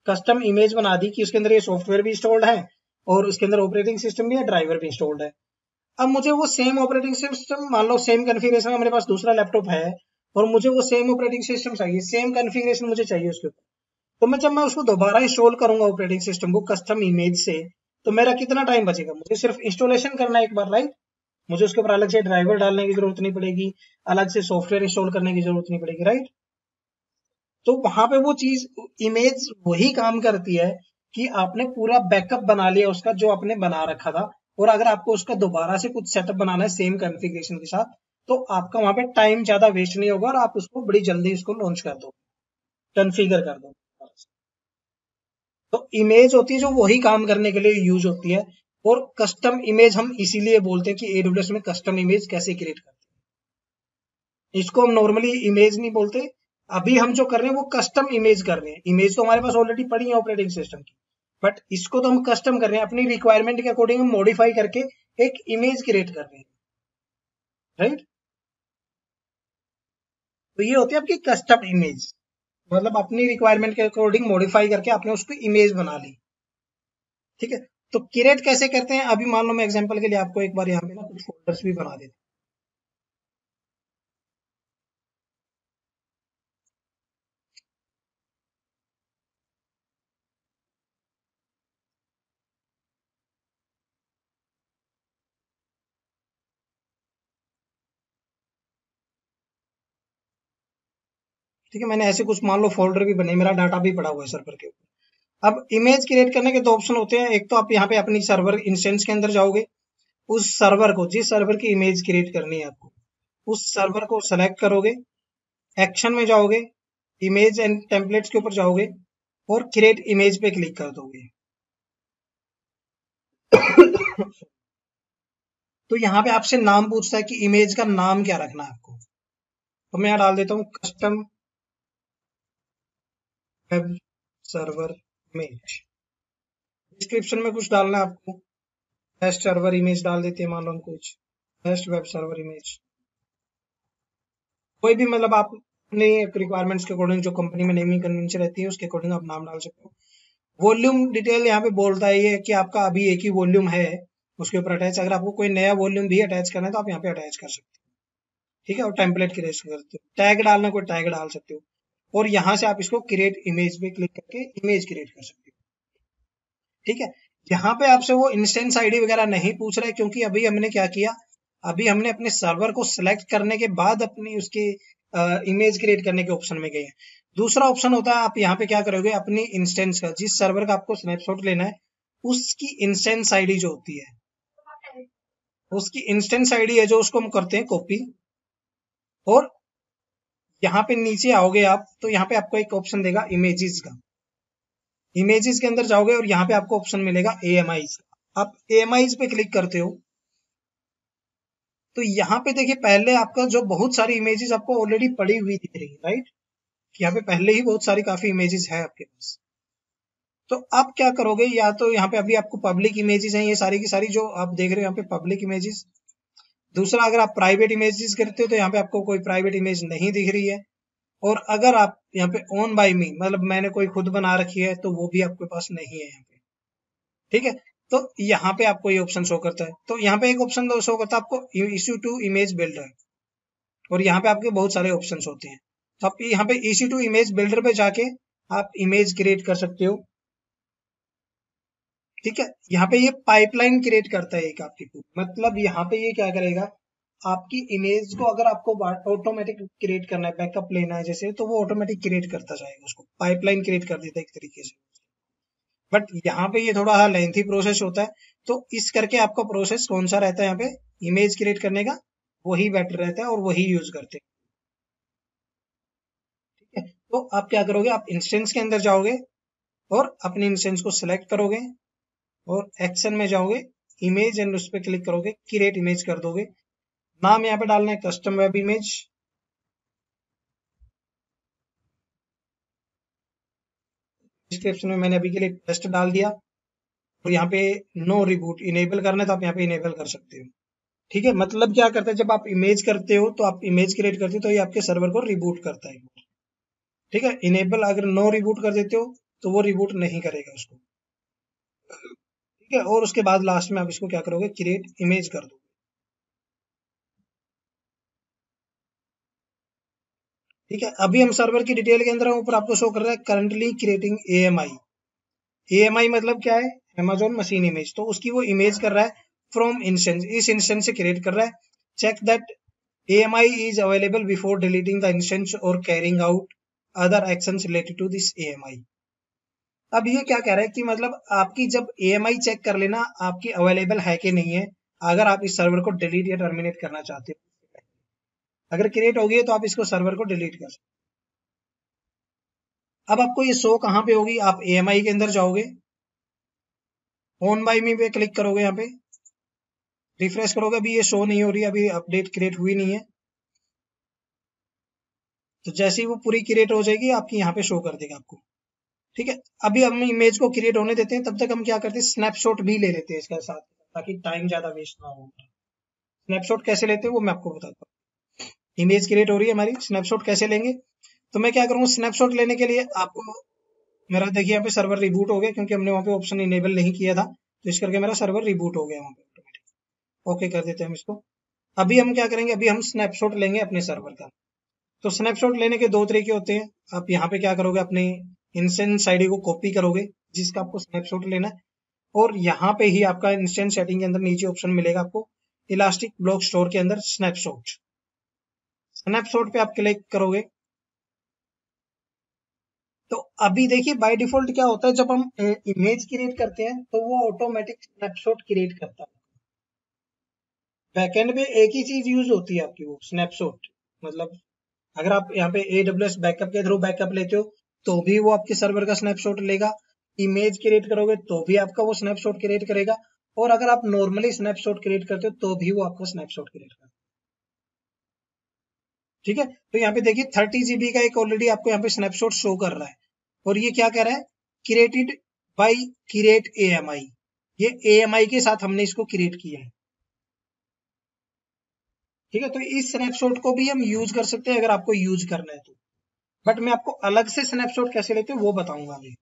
कस्टम इमेज बना दी कि उसके अंदर ये सॉफ्टवेयर भी इंस्टॉल्ड है और उसके अंदर ऑपरेटिंग सिस्टम भी है, ड्राइवर भी इंस्टॉल्ड है। अब मुझे वो सेम ऑपरेटिंग सिस्टम, मान लो सेम कॉन्फ़िगरेशन का मेरे पास दूसरा लैपटॉप है, और मुझे वो सेम ऑपरेटिंग सिस्टम चाहिए, सेम कॉन्फ़िगरेशन मुझे चाहिए उसके ऊपर। तो मैं जब मैं उसको दोबारा इंस्टॉल करूंगा ऑपरेटिंग सिस्टम को कस्टम इमेज से, तो मेरा कितना टाइम बचेगा, मुझे सिर्फ इंस्टॉलेशन करना है एक बार, राइट। मुझे उसके ऊपर अलग से ड्राइवर डालने की जरूरत नहीं पड़ेगी, अलग से सॉफ्टवेयर इंस्टॉल करने की जरूरत नहीं पड़ेगी, राइट। तो वहां पे वो चीज, इमेज वही काम करती है कि आपने पूरा बैकअप बना लिया उसका जो आपने बना रखा था, और अगर आपको उसका दोबारा से कुछ सेटअप बनाना है सेम कॉन्फ़िगरेशन के साथ, तो आपका वहां पे टाइम ज्यादा वेस्ट नहीं होगा और आप उसको बड़ी जल्दी उसको लॉन्च कर दो, कॉन्फ़िगर कर दो। तो इमेज होती है जो वही काम करने के लिए यूज होती है, और कस्टम इमेज हम इसीलिए बोलते हैं कि AWS में कस्टम इमेज कैसे क्रिएट करते हैं। इसको हम नॉर्मली इमेज नहीं बोलते। अभी हम जो कर रहे हैं वो कस्टम इमेज कर रहे हैं। इमेज तो हमारे पास ऑलरेडी पड़ी है ऑपरेटिंग सिस्टम की, बट इसको तो हम कस्टम कर रहे हैं, अपनी रिक्वायरमेंट के अकॉर्डिंग हम मॉडिफाई करके एक इमेज क्रिएट कर रहे हैं, राइट। तो ये होती है आपकी कस्टम इमेज, मतलब अपनी रिक्वायरमेंट के अकॉर्डिंग मॉडिफाई करके आपने उसको इमेज बना ली, ठीक है। तो क्रिएट कैसे करते हैं, अभी मान लो मैं एग्जांपल के लिए आपको एक बार यहाँ पे ना कुछ फोल्डर्स भी बना देता हूँ, ठीक है। मैंने ऐसे कुछ मान लो फोल्डर भी बने, मेरा डाटा भी पड़ा हुआ है सर्वर के ऊपर। अब इमेज क्रिएट करने के दो ऑप्शन होते हैं, एक तो आप यहाँ पे अपनी सर्वर इंस्टेंस के अंदर जाओगे, उस सर्वर को, जिस सर्वर की इमेज क्रिएट करनी है आपको, उस सर्वर को सेलेक्ट करोगे, एक्शन में जाओगे, इमेज एंड टेम्पलेट्स के ऊपर जाओगे और क्रिएट इमेज पे क्लिक कर दोगे। तो यहाँ पे आपसे नाम पूछता है कि इमेज का नाम क्या रखना है आपको, तो मैं यहाँ डाल देता हूँ custom web server image. Description में कुछ डालना है आपको, बेस्ट सर्वर इमेज डाल देते हैं, मान लो हम कुछ बेस्ट वेब सर्वर इमेज, कोई भी, मतलब आप अपने रिक्वायरमेंट्स के अकॉर्डिंग, जो कंपनी में नेमिंग कन्वेंशन रहती है उसके अकॉर्डिंग आप नाम डाल सकते हो। वॉल्यूम डिटेल यहाँ पे बोलता है ये कि आपका अभी एक ही वॉल्यूम है उसके ऊपर अटैच, अगर आपको कोई नया वॉल्यूम भी अटैच करना है तो आप यहाँ पे अटैच कर सकते हो, ठीक है। और टेम्पलेट क्रिएट करते हो, टैग डालना कोई टैग डाल सकते हो, और यहाँ से आप इसको क्रिएट इमेज पे क्लिक करके इमेज क्रिएट कर सकते हो, ठीक है। यहाँ पे आपसे वो इंस्टेंस आईडी वगैरह नहीं पूछ रहा है, क्योंकि अभी हमने क्या किया, अभी हमने अपने सर्वर को सिलेक्ट करने के बाद अपनी उसकी इमेज क्रिएट करने के ऑप्शन में गए हैं। दूसरा ऑप्शन होता है, आप यहाँ पे क्या करोगे, अपनी इंस्टेंस का, जिस सर्वर का आपको स्नैपशॉट लेना है उसकी इंस्टेंस आईडी जो होती है, उसकी इंस्टेंस आईडी है जो, उसको हम करते हैं कॉपी, और यहाँ पे नीचे आओगे आप तो यहाँ पे आपको एक ऑप्शन देगा इमेजेस का, इमेजेस के अंदर जाओगे और यहाँ पे आपको ऑप्शन मिलेगा AMIs, आप AMIs पे क्लिक करते हो तो यहाँ पे देखिए पहले आपका जो बहुत सारी इमेजेस आपको ऑलरेडी पड़ी हुई दिख रही है, राइट। यहाँ पे पहले ही बहुत सारी काफी इमेजेस है आपके पास। तो आप क्या करोगे, या तो यहाँ पे अभी आपको पब्लिक इमेजेस हैं ये सारी की सारी जो आप देख रहे हो यहाँ पे पब्लिक इमेजेस। दूसरा, अगर आप प्राइवेट इमेजेस करते हो तो यहाँ पे आपको कोई प्राइवेट इमेज नहीं दिख रही है। और अगर आप यहाँ पे ओन बाय मी, मतलब मैंने कोई खुद बना रखी है, तो वो भी आपके पास नहीं है यहाँ पे, ठीक है। तो यहाँ पे आपको ये ऑप्शन शो करता है, तो यहाँ पे एक ऑप्शन तो शो करता है आपको इश्यू टू इमेज बिल्डर, और यहाँ पे आपके बहुत सारे ऑप्शन होते हैं। तो आप यहाँ पे इश्यू टू इमेज बिल्डर पे जाके आप इमेज क्रिएट कर सकते हो, ठीक है। यहाँ पे ये पाइपलाइन क्रिएट करता है एक आपकी, मतलब यहाँ पे ये क्या करेगा, आपकी इमेज को अगर आपको ऑटोमेटिक क्रिएट करना है, बैकअप लेना है जैसे, तो वो ऑटोमेटिक क्रिएट करता जाएगा, उसको पाइपलाइन क्रिएट कर देता है एक तरीके से। बट यहाँ पे ये थोड़ा लेंथी प्रोसेस होता है, तो इस करके आपका प्रोसेस कौन सा रहता है यहाँ पे, इमेज क्रिएट करने का, वही बेटर रहता है और वही यूज करते हैं, ठीक है। तो आप क्या करोगे, आप इंस्टेंस के अंदर जाओगे और अपने इंस्टेंस को सिलेक्ट करोगे और एक्शन में जाओगे, इमेज एंड उस पर क्लिक करोगे, क्रिएट इमेज कर दोगे। नाम यहाँ पे डालना है कस्टम वेब इमेज, डिस्क्रिप्शन में मैंने अभी के लिए टेस्ट डाल दिया, और यहाँ पे नो रिबूट इनेबल करना है तो आप यहाँ पे इनेबल कर सकते हो, ठीक है। मतलब क्या करता है, जब आप इमेज करते हो तो आप इमेज क्रिएट करते हो तो ये आपके सर्वर को रिबूट करता है, ठीक है। इनेबल अगर नो रिबूट कर देते हो तो वो रिबूट नहीं करेगा उसको, ठीक है। और उसके बाद लास्ट में आप इसको क्या करोगे, क्रिएट इमेज कर दो, ठीक है। अभी हम सर्वर की डिटेल के अंदर ऊपर आपको शो कर रहा है करंटली क्रिएटिंग AMI। AMI मतलब क्या है, Amazon मशीन इमेज, तो उसकी वो इमेज कर रहा है फ्रॉम इंस्टेंस, इस इंस्टेंस से क्रिएट कर रहा है। Check that AMI is available before deleting the instance or carrying out other actions related to this AMI। अब ये क्या कह रहा है कि मतलब आपकी जब AMI चेक कर लेना आपकी अवेलेबल है कि नहीं है, अगर आप इस सर्वर को डिलीट या टर्मिनेट करना चाहते हो, अगर क्रिएट हो गई है तो आप इसको सर्वर को डिलीट कर सकते हो। अब आपको ये शो कहाँ पे होगी, आप AMI के अंदर जाओगे ऑन बाय मी पे क्लिक करोगे, यहाँ पे रिफ्रेश करोगे, अभी ये शो नहीं हो रही है, अभी अपडेट क्रिएट हुई नहीं है। तो जैसे ही वो पूरी क्रिएट हो जाएगी आपकी यहाँ पे शो कर देगा आपको। ठीक है, अभी हम इमेज को क्रिएट होने देते हैं, तब तक हम क्या करते हैं, स्नैपशॉट भी ले लेते हैं इसके साथ, ताकि टाइम ज्यादा वेस्ट ना हो। स्नैपशॉट कैसे लेते हैं वो मैं आपको बताता हूँ। इमेज क्रिएट हो रही है हमारी, स्नैपशॉट कैसे लेंगे, तो मैं क्या करूंगा, स्नैपशॉट लेने के लिए आपको, मेरा देखिए यहाँ पे सर्वर रिबूट हो गया, क्योंकि हमने वहाँ पे ऑप्शन इनेबल नहीं किया था, तो इस करके मेरा सर्वर रिबूट हो गया वहाँ पे ऑटोमेटिक। ओके कर देते हैं हम इसको। अभी हम क्या करेंगे, अभी हम स्नैपशॉट लेंगे अपने सर्वर का। तो स्नैपशॉट लेने के दो तरीके होते हैं। आप यहाँ पे क्या करोगे, अपने इंस्टेंस आईडी को कॉपी करोगे जिसका आपको स्नैपशॉट लेना है, और यहाँ पे ही आपका इंस्टेंस सेटिंग के अंदर नीचे ऑप्शन मिलेगा आपको, इलास्टिक ब्लॉक स्टोर के अंदर स्नैपशॉट। स्नैपशॉट पे आप क्लिक करोगे, तो अभी देखिए बाय डिफॉल्ट क्या होता है, जब हम इमेज क्रिएट करते हैं तो वो ऑटोमेटिक स्नैपशॉट क्रिएट करता है। बैकएंड में एक ही चीज यूज होती है आपकी, वो स्नैपशॉट। मतलब अगर आप यहाँ पे AWS बैकअप के थ्रू बैकअप लेते हो तो भी वो आपके सर्वर का स्नैपशॉट लेगा, इमेज क्रिएट करोगे तो भी आपका वो स्नैपशॉट क्रिएट करेगा, और अगर आप नॉर्मली स्नैपशॉट क्रिएट करते हो तो भी वो आपका स्नैपशॉट क्रिएट करेगा। ठीक है, तो यहाँ पे देखिए 30 GB का एक ऑलरेडी आपको यहाँ पे स्नैपशॉट शो कर रहा है, और ये क्या कह रहा है, क्रिएटेड बाई क्रिएट AMI। ये AMI के साथ हमने इसको क्रिएट किया है। ठीक है, तो इस स्नैपशॉट को भी हम यूज कर सकते हैं अगर आपको यूज करना है तो, बट मैं आपको अलग से स्नैपशॉट कैसे लेते हैं वो बताऊंगा अभी।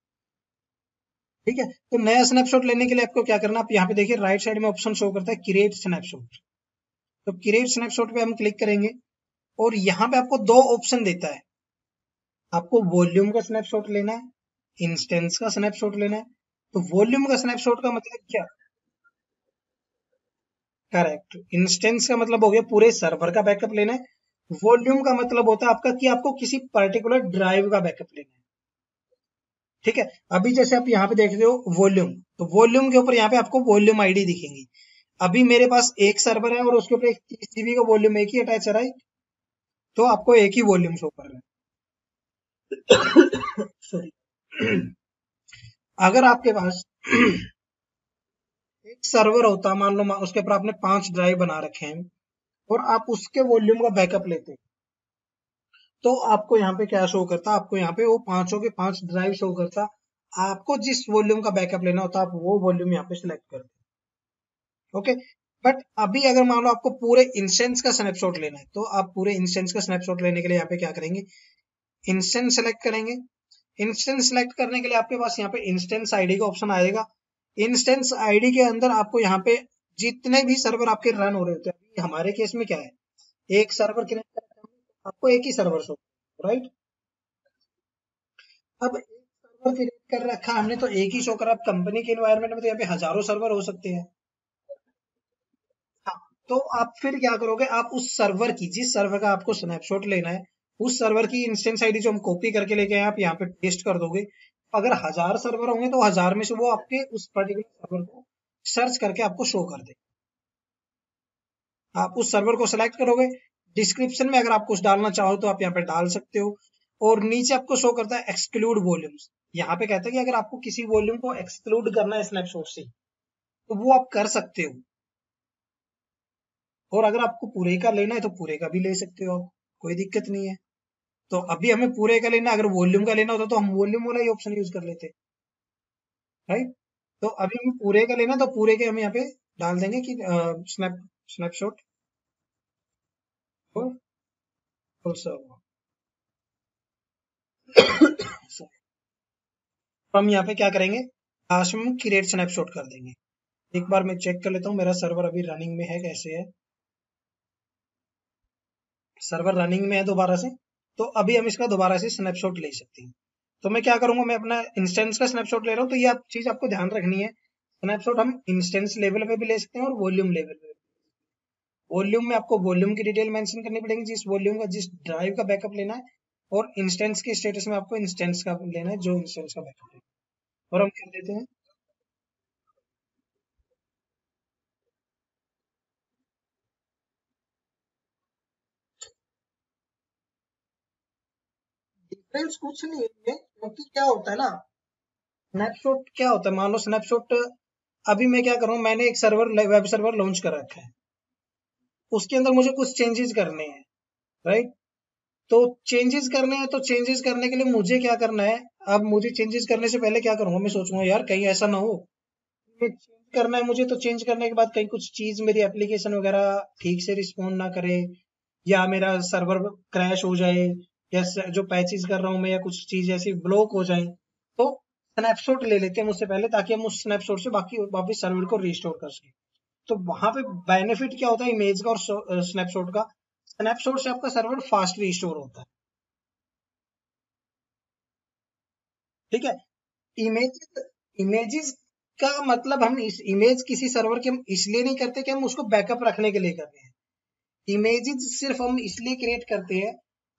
ठीक है, तो नया स्नैपशॉट लेने के लिए आपको क्या करना, आप यहाँ पे देखिए राइट साइड में ऑप्शन शो करता है क्रिएट स्नैपशॉट। तो क्रिएट स्नैपशॉट पे हम क्लिक करेंगे, और यहाँ पे आपको दो ऑप्शन देता है, आपको वॉल्यूम का स्नैपशॉट लेना है, इंस्टेंस का स्नैपशॉट लेना है। तो वॉल्यूम का स्नैपशॉट का मतलब क्या, करेक्ट, इंस्टेंस का मतलब हो गया पूरे सर्वर का बैकअप लेना है, वॉल्यूम का मतलब होता है आपका कि आपको किसी पर्टिकुलर ड्राइव का बैकअप लेना है। ठीक है, अभी जैसे आप यहाँ पे देख रहे हो वॉल्यूम, तो वॉल्यूम के ऊपर यहाँ पे आपको वॉल्यूम आईडी दिखेंगी। अभी मेरे पास एक सर्वर है और उसके ऊपर एक 30 GB का वॉल्यूम एक ही अटैच है, राइट, तो आपको एक ही वॉल्यूम शो कर रहा है। सॉरी। अगर आपके पास एक सर्वर होता, मान लो उसके ऊपर आपने 5 ड्राइव बना रखे हैं, और आप उसके वॉल्यूम का बैकअप लेते, तो आपको यहाँ पे क्या शो करता, आपको यहाँ पे वो पांचों के 5 ड्राइव शो करता। आपको जिस वॉल्यूम का बैकअप लेना होता, आप वो वॉल्यूम यहाँ पे सिलेक्ट करते। ओके, बट अभी अगर मान लो आपको पूरे इंस्टेंस का स्नैपशॉट लेना है, तो आप पूरे इंस्टेंस का स्नैपशॉट लेने के लिए यहाँ पे क्या करेंगे, इंस्टेंस सेलेक्ट करेंगे। इंस्टेंस सेलेक्ट करने के लिए आपके पास यहाँ पे इंस्टेंस आईडी का ऑप्शन आएगा। इंस्टेंस आईडी के अंदर आपको यहाँ पे जितने भी सर्वर आपके रन हो रहे होते हैं, अभी हमारे केस में क्या है, एक सर्वर क्रिएट करते हैं, आपको एक ही सर्वर शो, राइट। अब एक सर्वर क्रिएट कर रखा हमने तो एक ही शो करा, अब कंपनी के एनवायरनमेंट में तो यहाँ पे हजारों सर्वर हो सकते हैं। हाँ, तो आप फिर क्या करोगे, आप उस सर्वर की, जिस सर्वर का आपको स्नैपशॉट लेना है, उस सर्वर की इंस्टेंस आईडी जो हम कॉपी करके लेके आए आप यहाँ पे पेस्ट कर दोगे। अगर 1000 सर्वर होंगे तो 1000 में से वो आपके उस पर्टिकुलर सर्वर को सर्च करके आपको शो कर दे। आप उस सर्वर को सिलेक्ट करोगे, डिस्क्रिप्शन में अगर आप कुछ डालना चाहो तो आप यहाँ पे डाल सकते हो, और नीचे आपको शो करता है एक्सक्लूड वॉल्यूम्स। यहाँ पे कहता है कि अगर आपको किसी वॉल्यूम को एक्सक्लूड करना है स्नैपशॉट से, तो वो आप कर सकते हो, और अगर आपको पूरे का लेना है तो पूरे का भी ले सकते हो आप, कोई दिक्कत नहीं है। तो अभी हमें पूरे का लेना, अगर वॉल्यूम का लेना होता तो हम वॉल्यूम वाला ही ऑप्शन यूज कर लेते, राइट। तो अभी हमें पूरे का लेना, तो पूरे के हम यहाँ पे डाल देंगे कि स्नैपशॉट और हम यहाँ पे क्या करेंगे, लास्ट में क्रिएट स्नैपशॉट कर देंगे। एक बार मैं चेक कर लेता हूँ मेरा सर्वर अभी रनिंग में है कैसे है। सर्वर रनिंग में है दोबारा से, तो अभी हम इसका दोबारा से स्नैपशॉट ले सकते हैं। तो मैं क्या करूंगा, मैं अपना इंस्टेंस का स्नैपशॉट ले रहा हूँ, तो ये चीज आपको ध्यान रखनी है, स्नैपशॉट हम इंस्टेंस लेवल पे भी ले सकते हैं और वॉल्यूम लेवल पे। वॉल्यूम में आपको वॉल्यूम की डिटेल मेंशन करनी पड़ेगी, जिस वॉल्यूम का, जिस ड्राइव का बैकअप लेना है, और इंस्टेंस के स्टेटस में आपको इंस्टेंस का लेना है, जो इंस्टेंस का बैकअप है। और हम कर देते हैं, डिफरेंस कुछ नहीं है, क्योंकि क्या होता है ना, स्नैपशॉट क्या होता है, मान लो स्नैपशॉट अभी मैं क्या कर रहा हूँ, मैंने एक वेब सर्वर लॉन्च कर रखा है, उसके अंदर मुझे कुछ चेंजेस करने हैं, राइट। तो चेंजेस करने हैं, तो चेंजेस करने के लिए मुझे क्या करना है, अब मुझे चेंजेस करने से पहले क्या करूंगा, मैं सोचूंगा यार कहीं ऐसा ना हो, ये चेंज करना है मुझे, तो चेंज करने के बाद कहीं कुछ चीज मेरी एप्लीकेशन वगैरह ठीक से रिस्पॉन्ड ना करे, या मेरा सर्वर क्रैश हो जाए, या जो पैचेस कर रहा हूँ मैं, या कुछ चीज ऐसी ब्लॉक हो जाए, तो स्नैपशॉट ले लेते हैं मुझसे पहले, ताकि हम उस स्नैपशॉट से बाकी वापस सर्वर को रिस्टोर कर सकें। तो वहां पे बेनिफिट क्या होता है इमेज का और स्नैपशॉट का, स्नैपशॉट से आपका सर्वर फास्ट रिस्टोर होता है, ठीक है। इमेज इमेजेस का मतलब, हम इस इमेज किसी सर्वर के हम इसलिए नहीं करते कि हम उसको बैकअप रखने के लिए कर रहे हैं, इमेजेस सिर्फ हम इसलिए क्रिएट करते हैं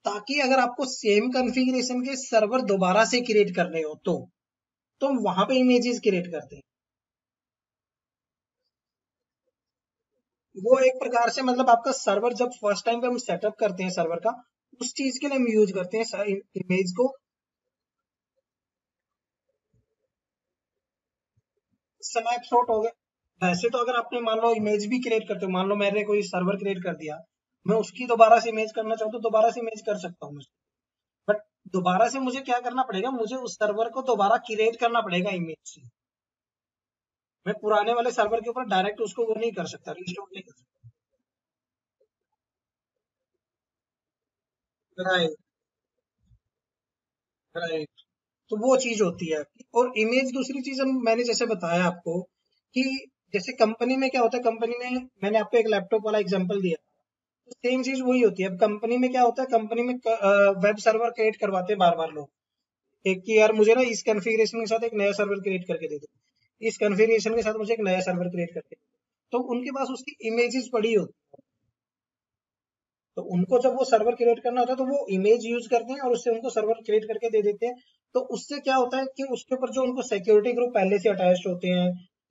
ताकि अगर आपको सेम कॉन्फ़िगरेशन के सर्वर दोबारा से क्रिएट करने हो तो हम वहां पे इमेजेस क्रिएट करते हैं। वो एक प्रकार से मतलब आपका सर्वर जब फर्स्ट टाइम पे हम सेटअप करते हैं सर्वर का, उस चीज के लिए हम यूज करते हैं इमेज को। स्नैपशॉट हो गया, वैसे तो अगर आपने मान लो इमेज भी क्रिएट करते हो, मान लो मैंने कोई सर्वर क्रिएट कर दिया, मैं उसकी दोबारा से इमेज करना चाहूँ तो दोबारा से इमेज कर सकता हूँ, बट दोबारा से मुझे क्या करना पड़ेगा, मुझे उस सर्वर को दोबारा क्रिएट करना पड़ेगा इमेज से। मैं पुराने वाले सर्वर के ऊपर डायरेक्ट उसको वो नहीं कर सकता, रिस्टोर नहीं कर सकता। Right, right. तो वो चीज होती है। और इमेज दूसरी चीज हम मैंने जैसे बताया आपको कि जैसे कंपनी में क्या होता है, कंपनी में मैंने आपको एक लैपटॉप वाला एग्जांपल दिया, तो सेम चीज वही होती है। अब कंपनी में क्या होता है, कंपनी में वेब सर्वर क्रिएट करवाते हैं बार बार लोग, एक कि यार मुझे ना इस कॉन्फ़िगरेशन के साथ एक नया सर्वर क्रिएट करके दे दो, इस कॉन्फ़िगरेशन के साथ मुझे एक नया सर्वर क्रिएट करके दे दो। तो उनके पास उसकी इमेजेस पड़ी होती है, तो उनको जब वो सर्वर क्रिएट करना होता है तो वो इमेज यूज करते हैं और उससे उनको सर्वर क्रिएट करके दे देते हैं। तो उससे क्या होता है कि उसके ऊपर जो उनको सिक्योरिटी ग्रुप पहले से अटैच होते हैं,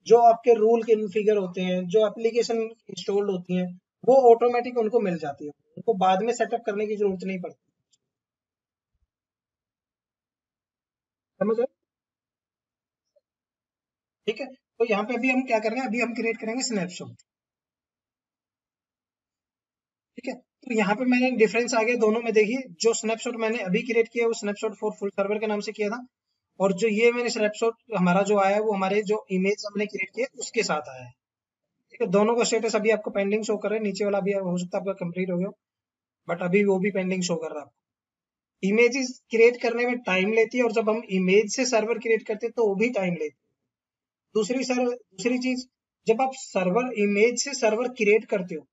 जो आपके रूल कॉन्फ़िगर होते हैं, जो एप्लीकेशन इंस्टॉल्ड होती हैं, वो ऑटोमेटिक उनको मिल जाती है, उनको बाद में सेटअप करने की जरूरत नहीं पड़ती। समझ रहे? ठीक है। तो यहाँ पे अभी हम क्या कर रहे हैं, अभी हम क्रिएट करेंगे स्नैपशॉट, ठीक है। तो यहाँ पे मैंने डिफरेंस आ गया दोनों में, देखिए जो स्नैपशॉट मैंने अभी क्रिएट किया है वो स्नैपशॉट फॉर फुल सर्वर के नाम से किया था, और जो ये मैंने स्नैपशॉट हमारा जो आया है वो हमारे जो इमेज हमने क्रिएट किया है उसके साथ आया है, ठीक है। दोनों का स्टेटस अभी आपको पेंडिंग शो कर रहा है, नीचे वाला भी हो सकता है आपका कंप्लीट हो गया, बट अभी वो भी पेंडिंग शो कर रहा है आपको। इमेजेस क्रिएट करने में टाइम लेती है, और जब हम इमेज से सर्वर क्रिएट करते हैं तो वो भी टाइम लेती है। दूसरी चीज, जब आप सर्वर इमेज से सर्वर क्रिएट करते हो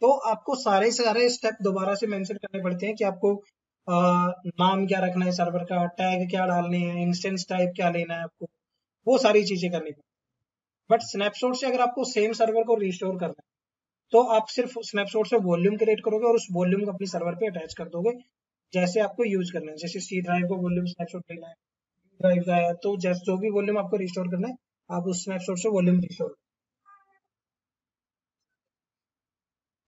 तो आपको सारे सारे स्टेप दोबारा से मेंशन करने पड़ते हैं कि आपको नाम क्या रखना है सर्वर का, टैग क्या डालने हैं, इंस्टेंस टाइप क्या लेना है आपको, वो सारी चीजें करनी पड़ती है। बट स्नैपशॉट से अगर आपको सेम सर्वर को रिस्टोर करना है तो आप सिर्फ स्नैपशॉट से वॉल्यूम क्रिएट करोगे और उस वॉल्यूम को अपने सर्वर पे अटैच कर दोगे, जैसे आपको यूज करना है। जैसे सी ड्राइव को वॉल्यूम स्नैपशॉट लेना है, ड्राइव का है, तो जैसे जो भी वॉल्यूम आपको रिस्टोर करना है, आप उस स्नैपशॉट से वॉल्यूम रिस्टोर,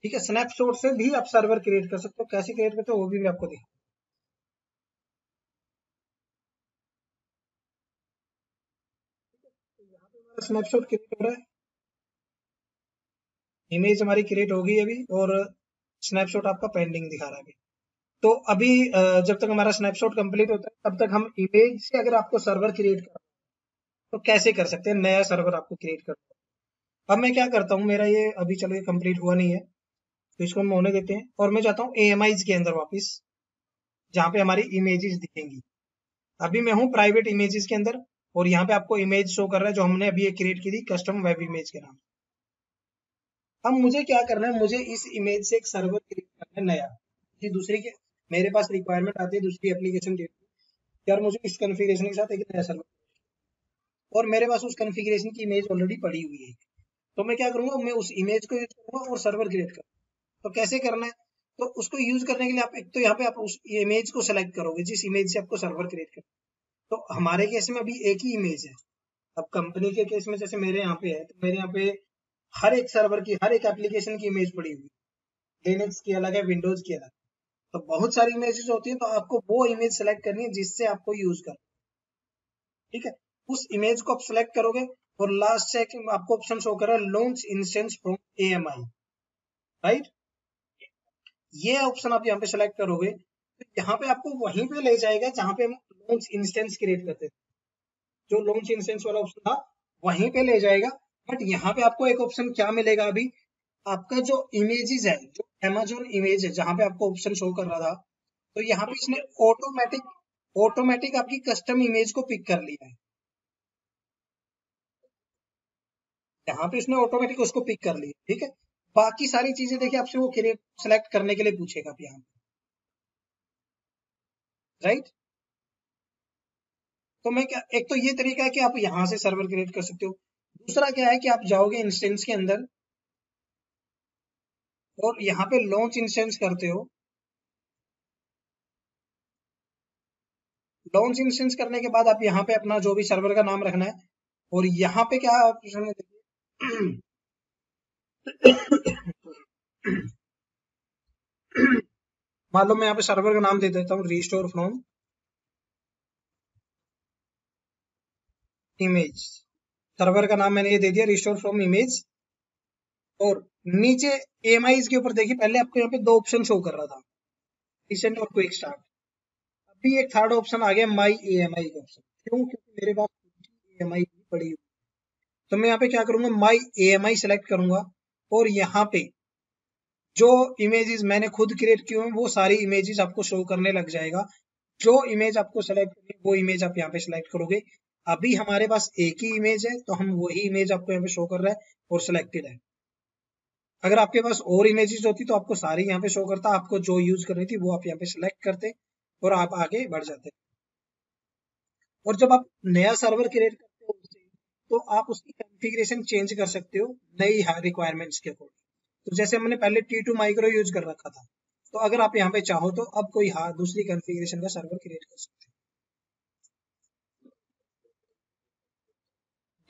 ठीक है। स्नैपशॉट से भी आप सर्वर क्रिएट कर सकते हो, कैसे क्रिएट करते हो वो भी मैं आपको दिखा। स्नैपशॉट क्रिएट हो रहा है, इमेज हमारी क्रिएट हो गई अभी, और स्नैपशॉट आपका पेंडिंग दिखा रहा है अभी। तो अभी जब तक हमारा स्नैपशॉट कंप्लीट होता है तब तक हम इमेज से अगर आपको सर्वर क्रिएट करना है, तो कैसे कर सकते हैं, नया सर्वर आपको क्रिएट करना है। अब मैं क्या करता हूँ, मेरा ये अभी चलो ये कंप्लीट हुआ नहीं है, तो इसको हम होने देते हैं, और मैं जाता हूँ AMIs के अंदर वापस, जहाँ पे हमारी इमेजेस दिखेंगी। अभी मैं हूँ प्राइवेट इमेजेस के अंदर, और यहाँ पे आपको इमेज शो कर रहा है जो हमने अभी क्रिएट की थी कस्टम वेब इमेज के नाम। अब मुझे क्या करना है, मुझे इस इमेज से एक सर्वर क्रिएट करना है नया, कि दूसरे के मेरे पास रिक्वायरमेंट आती है दूसरी एप्लीकेशन की, यार मुझे इस कॉन्फ़िगरेशन के साथ एक नया सर्वर, और मेरे पास उस कॉन्फ़िगरेशन की इमेज ऑलरेडी पड़ी हुई है, तो मैं क्या करूंगा, मैं उस इमेज को यूज करूंगा और सर्वर क्रिएट करूंगा। तो कैसे करना है, तो उसको यूज करने के लिए आप एक तो यहाँ पे आप उस इमेज को सेलेक्ट करोगे जिस इमेज से आपको सर्वर क्रिएट करना है। तो हमारे केस में अभी एक ही इमेज है। अब कंपनी के केस में जैसे मेरे यहाँ पे है, तो मेरे यहाँ पे हर एक सर्वर की हर एक एप्लीकेशन की इमेज पड़ी हुई है, लिनक्स की अलग है, विंडोज की अलग, तो बहुत सारी इमेजेस होती हैं, तो आपको वो इमेज सेलेक्ट करनी है जिससे आपको यूज करना है, ठीक है। उस इमेज को आप सेलेक्ट करोगे, और लास्ट चेक आपको ऑप्शन शो कर रहा है launch instance from AMI, right. ये ऑप्शन आप यहाँ पे सेलेक्ट करोगे तो यहाँ पे आपको वहीं पे ले जाएगा जहाँ पे हम लॉन्च इंस्टेंस क्रिएट करते थे, जो लॉन्च इंस्टेंस वाला ऑप्शन था वहीं पे ले जाएगा। बट यहाँ पे आपको एक ऑप्शन क्या मिलेगा, अभी आपका जो इमेजेस है, जो Amazon इमेज है जहाँ पे आपको ऑप्शन शो कर रहा था, तो यहाँ पे इसने ऑटोमेटिक आपकी कस्टम इमेज को पिक कर लिया है। यहाँ पे इसने ऑटोमेटिक उसको पिक कर लिया, ठीक है। बाकी सारी चीजें देखिए आपसे वो क्रिएट सेलेक्ट करने के लिए पूछेगा आप यहाँ पे, राइट। तो मैं क्या, एक तो ये तरीका है कि आप यहाँ से सर्वर क्रिएट कर सकते हो। दूसरा क्या है कि आप जाओगे इंस्टेंस के अंदर और यहाँ पे लॉन्च इंस्टेंस करते हो। लॉन्च इंस्टेंस करने के बाद आप यहाँ पे अपना जो भी सर्वर का नाम रखना है, और यहाँ पे क्या ऑप्शन है देखिए मान लो मैं यहाँ पे सर्वर का नाम दे देता हूँ रिस्टोर फ्रॉम इमेज। सर्वर का नाम मैंने ये दे दिया रिस्टोर फ्रॉम इमेज। और नीचे AMIs के ऊपर देखिए, पहले आपको यहाँ पे दो ऑप्शन शो कर रहा था, रिसेंट और क्विक स्टार्ट। अभी एक थर्ड ऑप्शन आ गया माई AMI का ऑप्शन। क्यों? क्योंकि मेरे पास AMI पड़ी हुई। तो मैं यहाँ पे क्या करूंगा, माई AMI सेलेक्ट करूंगा और यहाँ पे जो इमेजेस मैंने खुद क्रिएट किए हैं वो सारी इमेजेस आपको शो करने लग जाएगा। जो इमेज आपको सेलेक्ट करनी है वो इमेज आप यहाँ पे सेलेक्ट करोगे। अभी हमारे पास एक ही इमेज है तो हम वही इमेज आपको यहाँ पे शो कर रहा है और सिलेक्टेड है। अगर आपके पास और इमेजेस होती तो आपको सारी यहाँ पे शो करता, आपको जो यूज करनी थी वो आप यहाँ पे सिलेक्ट करते और आप आगे बढ़ जाते। और जब आप नया सर्वर क्रिएट करते हो उससे, तो आप उसकी कॉन्फ़िगरेशन चेंज कर सकते हो नई रिक्वायरमेंट्स के अकॉर्डिंग। तो जैसे हमने पहले T2 माइक्रो यूज कर रखा था, तो अगर आप यहाँ पे चाहो तो अब कोई दूसरी कॉन्फ़िगरेशन का सर्वर क्रिएट कर सकते हो।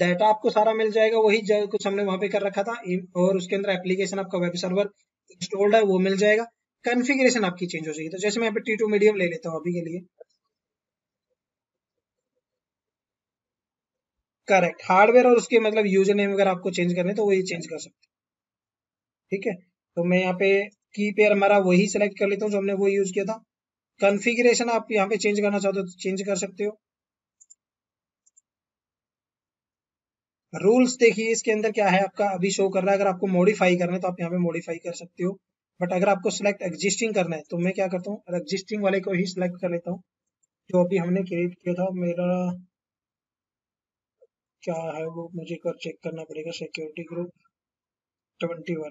डाटा आपको सारा मिल जाएगा, वही जो कुछ हमने वहां पे कर रखा था। और उसके अंदर एप्लीकेशन आपका वेब सर्वर इंस्टॉल्ड है वो मिल जाएगा। कॉन्फ़िगरेशन आपकी चेंज हो जाएगी। तो जैसे मैं यहाँ पे T2 मीडियम ले लेता हूँ अभी के लिए। करेक्ट, हार्डवेयर और उसके मतलब यूजर नेम अगर आपको चेंज करने तो वही चेंज कर सकते हैं, ठीक है। तो मैं यहाँ पे की पेयर हमारा वही सेलेक्ट कर लेता हूँ जो हमने वो यूज किया था। कॉन्फ़िगरेशन आप यहाँ पे चेंज करना चाहते हो तो चेंज कर सकते हो। रूल्स देखिए इसके अंदर क्या है आपका अभी शो कर रहा है। अगर आपको मॉडिफाई करना है तो आप यहाँ पे मॉडिफाई कर सकते हो। बट अगर आपको सिलेक्ट एग्जिस्टिंग करना है तो मैं क्या करता हूँ, एग्जिस्टिंग वाले को ही सिलेक्ट कर लेता हूँ जो अभी हमने क्रिएट किया था। मेरा क्या है वो मुझे कर चेक करना पड़ेगा। सिक्योरिटी ग्रुप 21,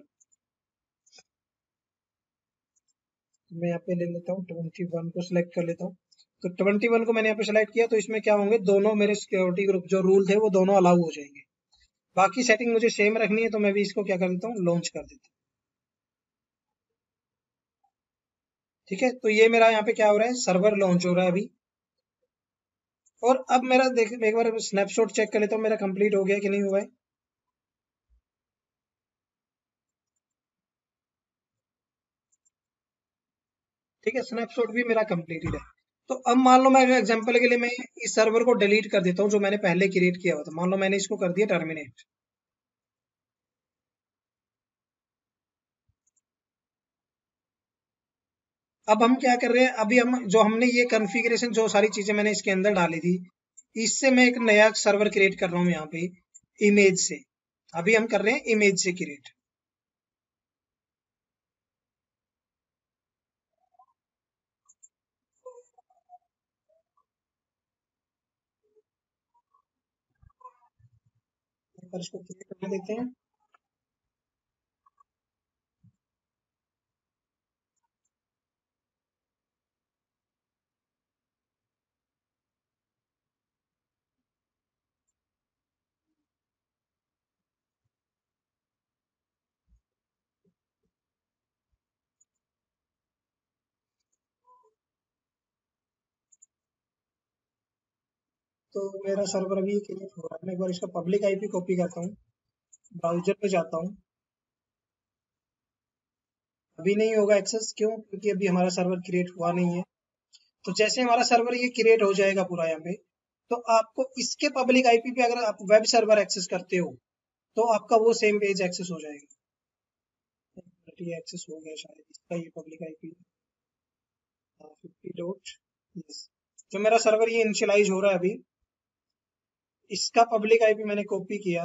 मैं यहाँ पे ले लेता हूँ 21 को सिलेक्ट कर लेता हूँ। तो 21 को मैंने यहाँ पे सिलेक्ट किया तो इसमें क्या होंगे, दोनों मेरे सिक्योरिटी ग्रुप जो रूल थे वो दोनों अलाउ हो जाएंगे। बाकी सेटिंग मुझे सेम रखनी है तो मैं भी इसको क्या कर देता हूँ, लॉन्च कर देता हूँ, ठीक है। तो ये मेरा यहाँ पे क्या हो रहा है, सर्वर लॉन्च हो रहा है अभी। और अब मेरा देख एक बार स्नैपशॉट चेक कर लेता हूँ मेरा कंप्लीट हो गया कि नहीं हुआ है। ठीक है, स्नैपशॉट भी मेरा कंप्लीटेड है। तो अब मान लो मैं एग्जांपल के लिए मैं इस सर्वर को डिलीट कर देता हूँ जो मैंने पहले क्रिएट किया हुआ था। मान लो मैंने इसको कर दिया टर्मिनेट। अब हम क्या कर रहे हैं, अभी हम जो हमने ये कॉन्फ़िगरेशन जो सारी चीजें मैंने इसके अंदर डाली थी, इससे मैं एक नया सर्वर क्रिएट कर रहा हूँ यहाँ पे इमेज से। अभी हम कर रहे हैं इमेज से क्रिएट। पर इसको क्रिएट करने देते हैं। तो मेरा सर्वर अभी क्रिएट हो रहा है। मैं एक बार इसका पब्लिक आईपी कॉपी करता हूँ, ब्राउजर पे जाता हूँ। अभी नहीं होगा एक्सेस, क्यों? क्योंकि अभी हमारा सर्वर क्रिएट हुआ नहीं है। तो जैसे हमारा सर्वर ये क्रिएट हो जाएगा पूरा यहाँ पे, तो आपको इसके पब्लिक आईपी पे अगर आप वेब सर्वर एक्सेस करते हो तो आपका वो सेम पेज एक्सेस हो जाएगा। ये एक्सेस हो गया शायद, इसका ये पब्लिक आईपी 50 डॉट, यस। जो मेरा सर्वर ये इनिशियलाइज हो रहा है अभी, इसका पब्लिक आईपी मैंने कॉपी किया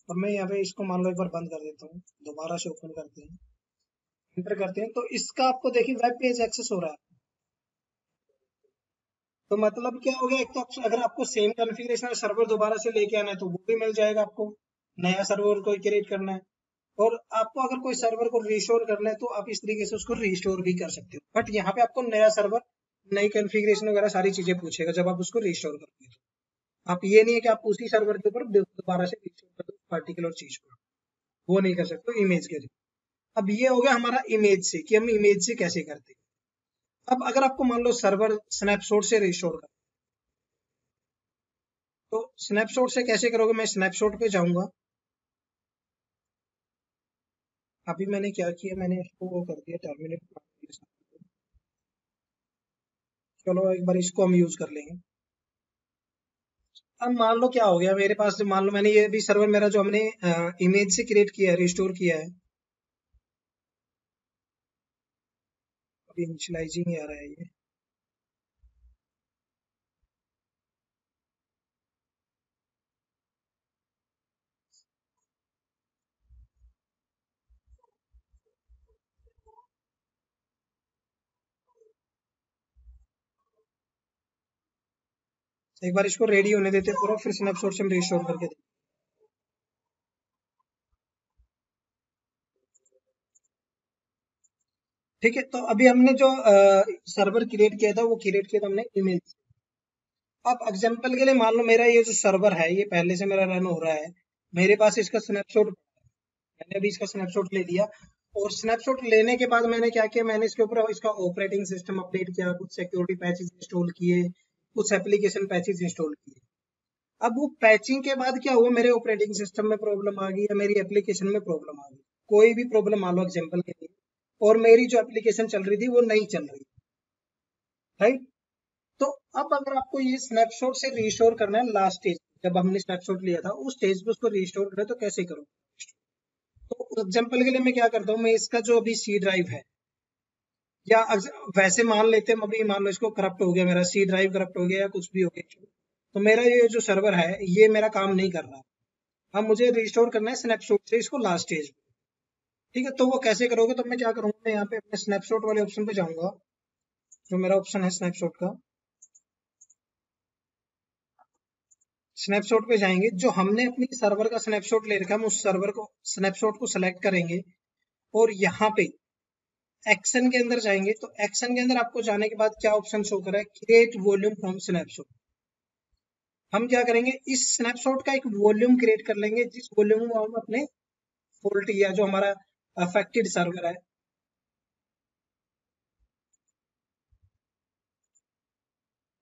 और मैं यहाँ पे इसको मान लो एक बार बंद कर देता हूँ, दोबारा से ओपन करते हैं, एंटर करते हैं, तो इसका आपको देखिए वेब पेज एक्सेस हो रहा है। तो मतलब क्या हो गया, एक तो अगर आपको सेम कॉन्फ़िगरेशन सर्वर दोबारा से लेके आना है तो वो भी मिल जाएगा आपको, नया सर्वर कोई क्रिएट करना है, और आपको अगर कोई सर्वर को रिस्टोर करना है तो आप इस तरीके से उसको रिस्टोर भी कर सकते हो। बट यहाँ पे आपको नया सर्वर, नई कॉन्फ़िगरेशन वगैरह सारी चीजें पूछेगा जब आप उसको रिस्टोर करोगे। तो आप ये नहीं है कि आप उसी सर्वर के ऊपर दोबारा से रिस्टोर कर दो पर्टिकुलर चीज को, वो नहीं कर सकते इमेज के लिए। अब ये हो गया हमारा इमेज से, कि हम इमेज से कैसे करते हैं। अब अगर आपको मान लो सर्वर स्नैपशॉट से रिस्टोर कर, तो स्नैपशॉट से कैसे करोगे, मैं स्नैपशॉट पे जाऊंगा। अभी मैंने क्या किया, मैंने इसको वो कर दिया टर्मिनेट। चलो एक बार इसको हम यूज कर लेंगे। अब मान लो क्या हो गया मेरे पास, मान लो मैंने ये भी सर्वर मेरा जो हमने इमेज से क्रिएट किया है, रिस्टोर किया है, अभी इनिशियलाइजिंग आ रहा है ये। एक बार इसको रेडी होने देते पूरा, फिर स्नैपशॉट से हम रिस्टोर करके देते। ठीक है, तो अभी हमने जो सर्वर क्रिएट किया था वो क्रिएट किया था हमने इमेज। अब एग्जांपल के लिए मान लो मेरा ये जो सर्वर है ये पहले से मेरा रन हो रहा है, मेरे पास इसका स्नैपशॉट, मैंने अभी इसका स्नैपशॉट ले लिया, और स्नैपशॉट लेने के बाद मैंने क्या किया, मैंने इसके ऊपर इसका ऑपरेटिंग सिस्टम अपडेट किया, कुछ सिक्योरिटी पैचेस इंस्टॉल किए, कुछ एप्लीकेशन पैचेस इंस्टॉल किए। अब वो पैचिंग के बाद क्या हुआ, मेरे ऑपरेटिंग सिस्टम में प्रॉब्लम आ गई या मेरी एप्लीकेशन में प्रॉब्लम आ गई, कोई भी प्रॉब्लम मान लो एग्जांपल के लिए, और मेरी जो एप्लीकेशन चल रही थी वो नहीं चल रही, राइट। तो अब अगर आपको ये स्नैपशॉट से रिस्टोर करना है लास्ट स्टेज, जब हमने स्नैपशॉट लिया था उस स्टेज पे उसको रिस्टोर करना है, तो कैसे करो। तो एग्जांपल के लिए मैं क्या करता हूँ, मैं इसका जो अभी सी ड्राइव है, या वैसे मान लेते हैं अभी, मान लो इसको करप्ट हो गया, मेरा सी ड्राइव करप्ट हो गया या कुछ भी हो गया, तो मेरा ये जो सर्वर है ये मेरा काम नहीं कर रहा, अब मुझे रिस्टोर करना है स्नैपशॉट से इसको लास्ट स्टेज पे। ठीक है, तो वो कैसे करोगे, तो मैं क्या करूंगा, मैं यहाँ पे अपने स्नैपशॉट वाले ऑप्शन पे जाऊंगा, जो मेरा ऑप्शन है स्नैपशॉट का, स्नैपशॉट पे जाएंगे, जो हमने अपनी सर्वर का स्नैपशॉट ले रखा है हम उस सर्वर को, स्नैपशॉट को सेलेक्ट करेंगे, और यहाँ पे एक्शन के अंदर जाएंगे, तो एक्शन के अंदर आपको जाने के बाद क्या ऑप्शन शो कर रहा है, क्रिएट वॉल्यूम फ्रॉम स्नैपशॉट। हम क्या करेंगे, इस स्नैपशॉट का एक वॉल्यूम क्रिएट कर लेंगे, जिस वॉल्यूम को हम अपने फॉल्ट या जो हमारा अफेक्टेड सर्वर है,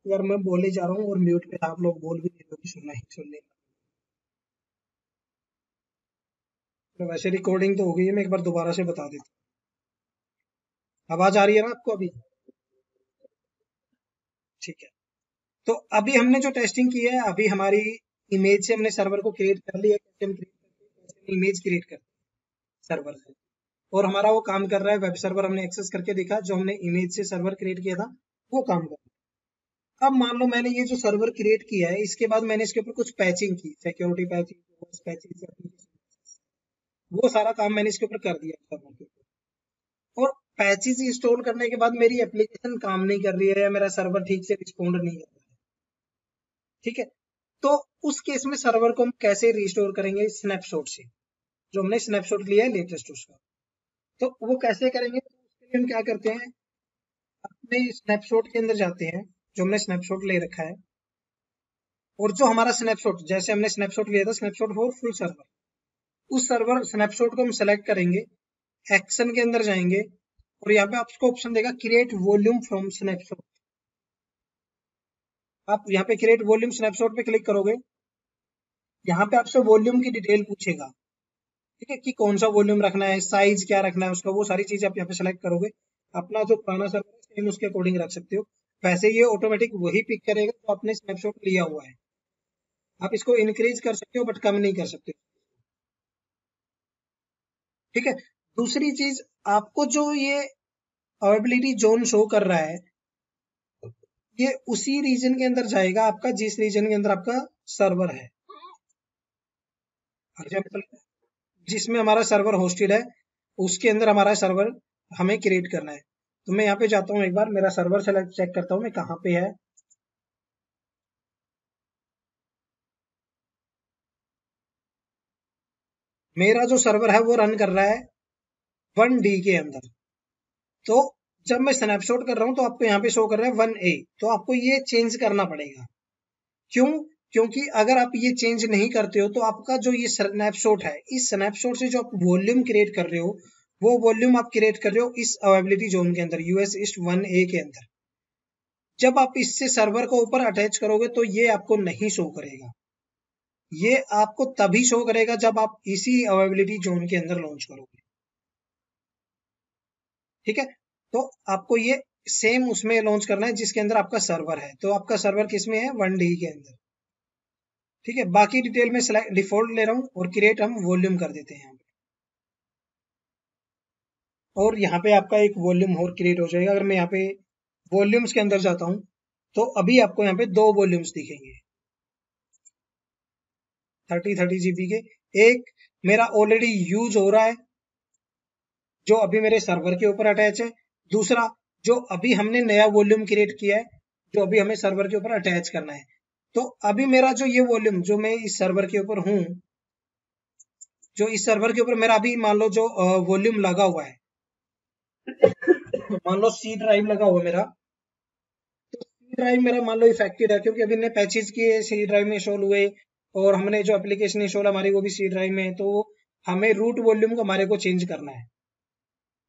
अगर मैं बोले जा रहा हूँ और म्यूट पे आप लोग बोल भी नहीं रहे हो, सुनना ही सुनने, तो वैसे रिकॉर्डिंग तो हो गई है, मैं एक बार दोबारा से बता देता हूँ। आवाज आ रही है ना आपको अभी, ठीक है। तो अभी हमने जो टेस्टिंग की है, अभी हमारी इमेज से हमने सर्वर को क्रिएट कर लिया, कैसे हम क्रिएट करते हैं, कैसे हम इमेज क्रिएट करते हैं सर्वर से, और हमारा वो काम कर रहा है, वेब सर्वर हमने एक्सेस करके देखा, जो हमने इमेज से सर्वर क्रिएट किया था वो काम कर रहा है। अब मान लो मैंने ये जो सर्वर क्रिएट किया है, इसके बाद मैंने इसके ऊपर कुछ पैचिंग की, सिक्योरिटी पैचिंग, पैचिंग, वो सारा काम मैंने इसके ऊपर कर दिया सर्वर के ऊपर, और पैचेस इंस्टॉल करने के बाद मेरी एप्लीकेशन काम नहीं कर रही है या मेरा सर्वर ठीक से रिस्पॉन्ड नहीं कर रहा है, ठीक है। तो उस केस में सर्वर को हम कैसे रिस्टोर करेंगे, स्नैपशॉट से, जो हमने स्नैपशॉट लिया है लेटेस्ट उसका, तो वो कैसे करेंगे, तो उसके लिए हम क्या करते हैं, अपने स्नैपशॉट के अंदर जाते हैं, जो हमने स्नैपशॉट ले रखा है, और जो हमारा स्नैपशॉट, जैसे हमने स्नैपशॉट लिया था स्नैपशॉट फॉर फुल सर्वर, उस सर्वर स्नैपशॉट को हम सेलेक्ट करेंगे, एक्शन के अंदर जाएंगे, और यहाँ पे आपको ऑप्शन देगा क्रिएट वॉल्यूम फ्रॉम स्नैपशॉट, आप यहाँ पे क्रिएट वॉल्यूम स्नैपशॉट पे क्लिक करोगे, यहाँ पे आपसे वॉल्यूम की डिटेल पूछेगा, ठीक है, कि कौन सा वॉल्यूम रखना है, साइज क्या रखना है उसका, वो सारी चीजें आप यहाँ पे सेलेक्ट करोगे, अपना जो पुराना सर्वर है सेम उसके अकॉर्डिंग रख सकते हो। वैसे ये ऑटोमेटिक वही पिक करेगा जो आपने स्नैपशॉट लिया हुआ है। आप इसको इंक्रीज कर सकते हो बट कम नहीं कर सकते। ठीक है। दूसरी चीज, आपको जो ये अवेबिलिटी जोन शो कर रहा है, ये उसी रीजन के अंदर जाएगा आपका जिस रीजन के अंदर आपका सर्वर है। एग्जाम्पल, जिसमें हमारा सर्वर होस्टेड है उसके अंदर हमारा सर्वर हमें क्रिएट करना है। तो मैं यहाँ पे जाता हूँ, एक बार मेरा सर्वर सेलेक्ट चेक करता हूँ मैं कहाँ पे है। मेरा जो सर्वर है वो रन कर रहा है 1D के अंदर। तो जब मैं स्नैपशॉट कर रहा हूँ तो आपको यहाँ पे शो कर रहा है 1A। तो आपको ये चेंज करना पड़ेगा। क्यों? क्योंकि अगर आप ये चेंज नहीं करते हो तो आपका जो ये स्नैपशॉट है, इस स्नैपशॉट से जो आप वॉल्यूम क्रिएट कर रहे हो, वो वॉल्यूम आप क्रिएट कर रहे हो इस अवेबिलिटी जोन के अंदर, यूएस ईस्ट 1A के अंदर। जब आप इससे सर्वर को ऊपर अटैच करोगे तो ये आपको नहीं शो करेगा। ये आपको तभी शो करेगा जब आप इसी अवेबिलिटी जोन के अंदर लॉन्च करोगे। ठीक है। तो आपको ये सेम उसमें लॉन्च करना है जिसके अंदर आपका सर्वर है। तो आपका सर्वर किस में है? 1D के अंदर। ठीक है। बाकी डिटेल में सिलेक्ट डिफॉल्ट ले रहा हूँ और क्रिएट हम वॉल्यूम कर देते हैं यहाँ पे। और यहाँ पे आपका एक वॉल्यूम और क्रिएट हो जाएगा। अगर मैं यहाँ पे वॉल्यूम्स के अंदर जाता हूँ तो अभी आपको यहाँ पे दो वॉल्यूम्स दिखेंगे 30 जीबी के। एक मेरा ऑलरेडी यूज हो रहा है जो अभी मेरे सर्वर के ऊपर अटैच है। दूसरा जो अभी हमने नया वॉल्यूम क्रिएट किया है जो अभी हमें सर्वर के ऊपर अटैच करना है। तो अभी मेरा जो ये वॉल्यूम जो मैं इस सर्वर के ऊपर हूँ, जो इस सर्वर के ऊपर मेरा अभी मान लो जो वॉल्यूम लगा हुआ है, मान लो सी ड्राइव लगा हुआ मेरा, तो सी ड्राइव मेरा मान लो इफेक्टेड है क्योंकि अभी ने पैचेज किए, सी ड्राइव में इंस्टॉल हुए और हमने जो एप्लीकेशन इंस्टॉल हमारी वो भी सी ड्राइव में है। तो हमें रूट वॉल्यूम को हमारे को चेंज करना है।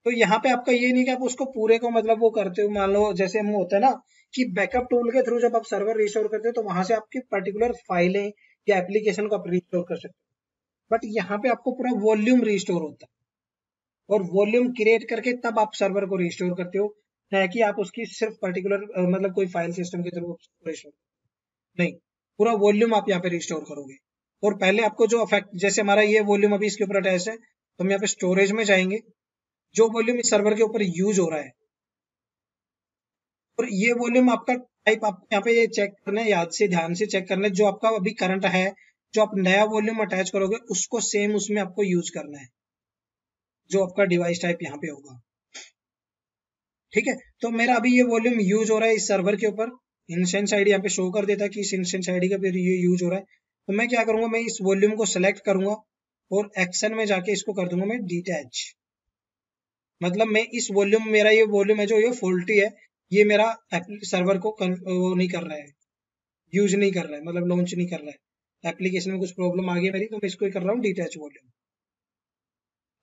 तो यहाँ पे आपका ये नहीं कि आप उसको पूरे को मतलब वो करते हो, मान लो जैसे हम होता है ना कि बैकअप टूल के थ्रू जब आप सर्वर रिस्टोर करते हो तो वहां से आपकी पर्टिकुलर फाइलें या एप्लीकेशन को आप रिस्टोर कर सकते हो। बट यहाँ पे आपको पूरा वॉल्यूम रिस्टोर होता है और वॉल्यूम क्रिएट करके तब आप सर्वर को रिस्टोर करते हो, ना कि आप उसकी सिर्फ पर्टिकुलर मतलब कोई फाइल सिस्टम के थ्रू रिस्टोर नहीं, पूरा वॉल्यूम आप यहाँ पे रिस्टोर करोगे। और पहले आपको जो अफेक्ट, जैसे हमारा ये वॉल्यूम अभी इसके ऊपर अटैच है तो हम यहाँ पे स्टोरेज में जाएंगे। जो वॉल्यूम इस सर्वर के ऊपर यूज हो रहा है और ये वॉल्यूम आपका टाइप आपको यहाँ पे ये चेक करना है, याद से ध्यान से चेक करना है। जो आपका अभी करंट है, जो आप नया वॉल्यूम अटैच करोगे उसको सेम उसमें आपको यूज करना है जो आपका डिवाइस टाइप यहाँ पे होगा। ठीक है। तो मेरा अभी ये वॉल्यूम यूज हो रहा है इस सर्वर के ऊपर, इंस्टेंस आईडी यहाँ पे शो कर देता है कि इस इंस्टेंस आईडी का फिर ये यूज हो रहा है। तो मैं क्या करूंगा, मैं इस वॉल्यूम को सेलेक्ट करूंगा और एक्शन में जाके इसको कर दूंगा मैं डिटैच। मतलब मैं इस वॉल्यूम, मेरा ये वॉल्यूम है जो ये फॉल्टी है, ये मेरा सर्वर को वो नहीं कर रहा है, यूज नहीं कर रहा है, मतलब लॉन्च नहीं कर रहा है। एप्लीकेशन में कुछ प्रॉब्लम आ गई मेरी तो मैं इसको ही कर रहा हूँ डिटैच वॉल्यूम।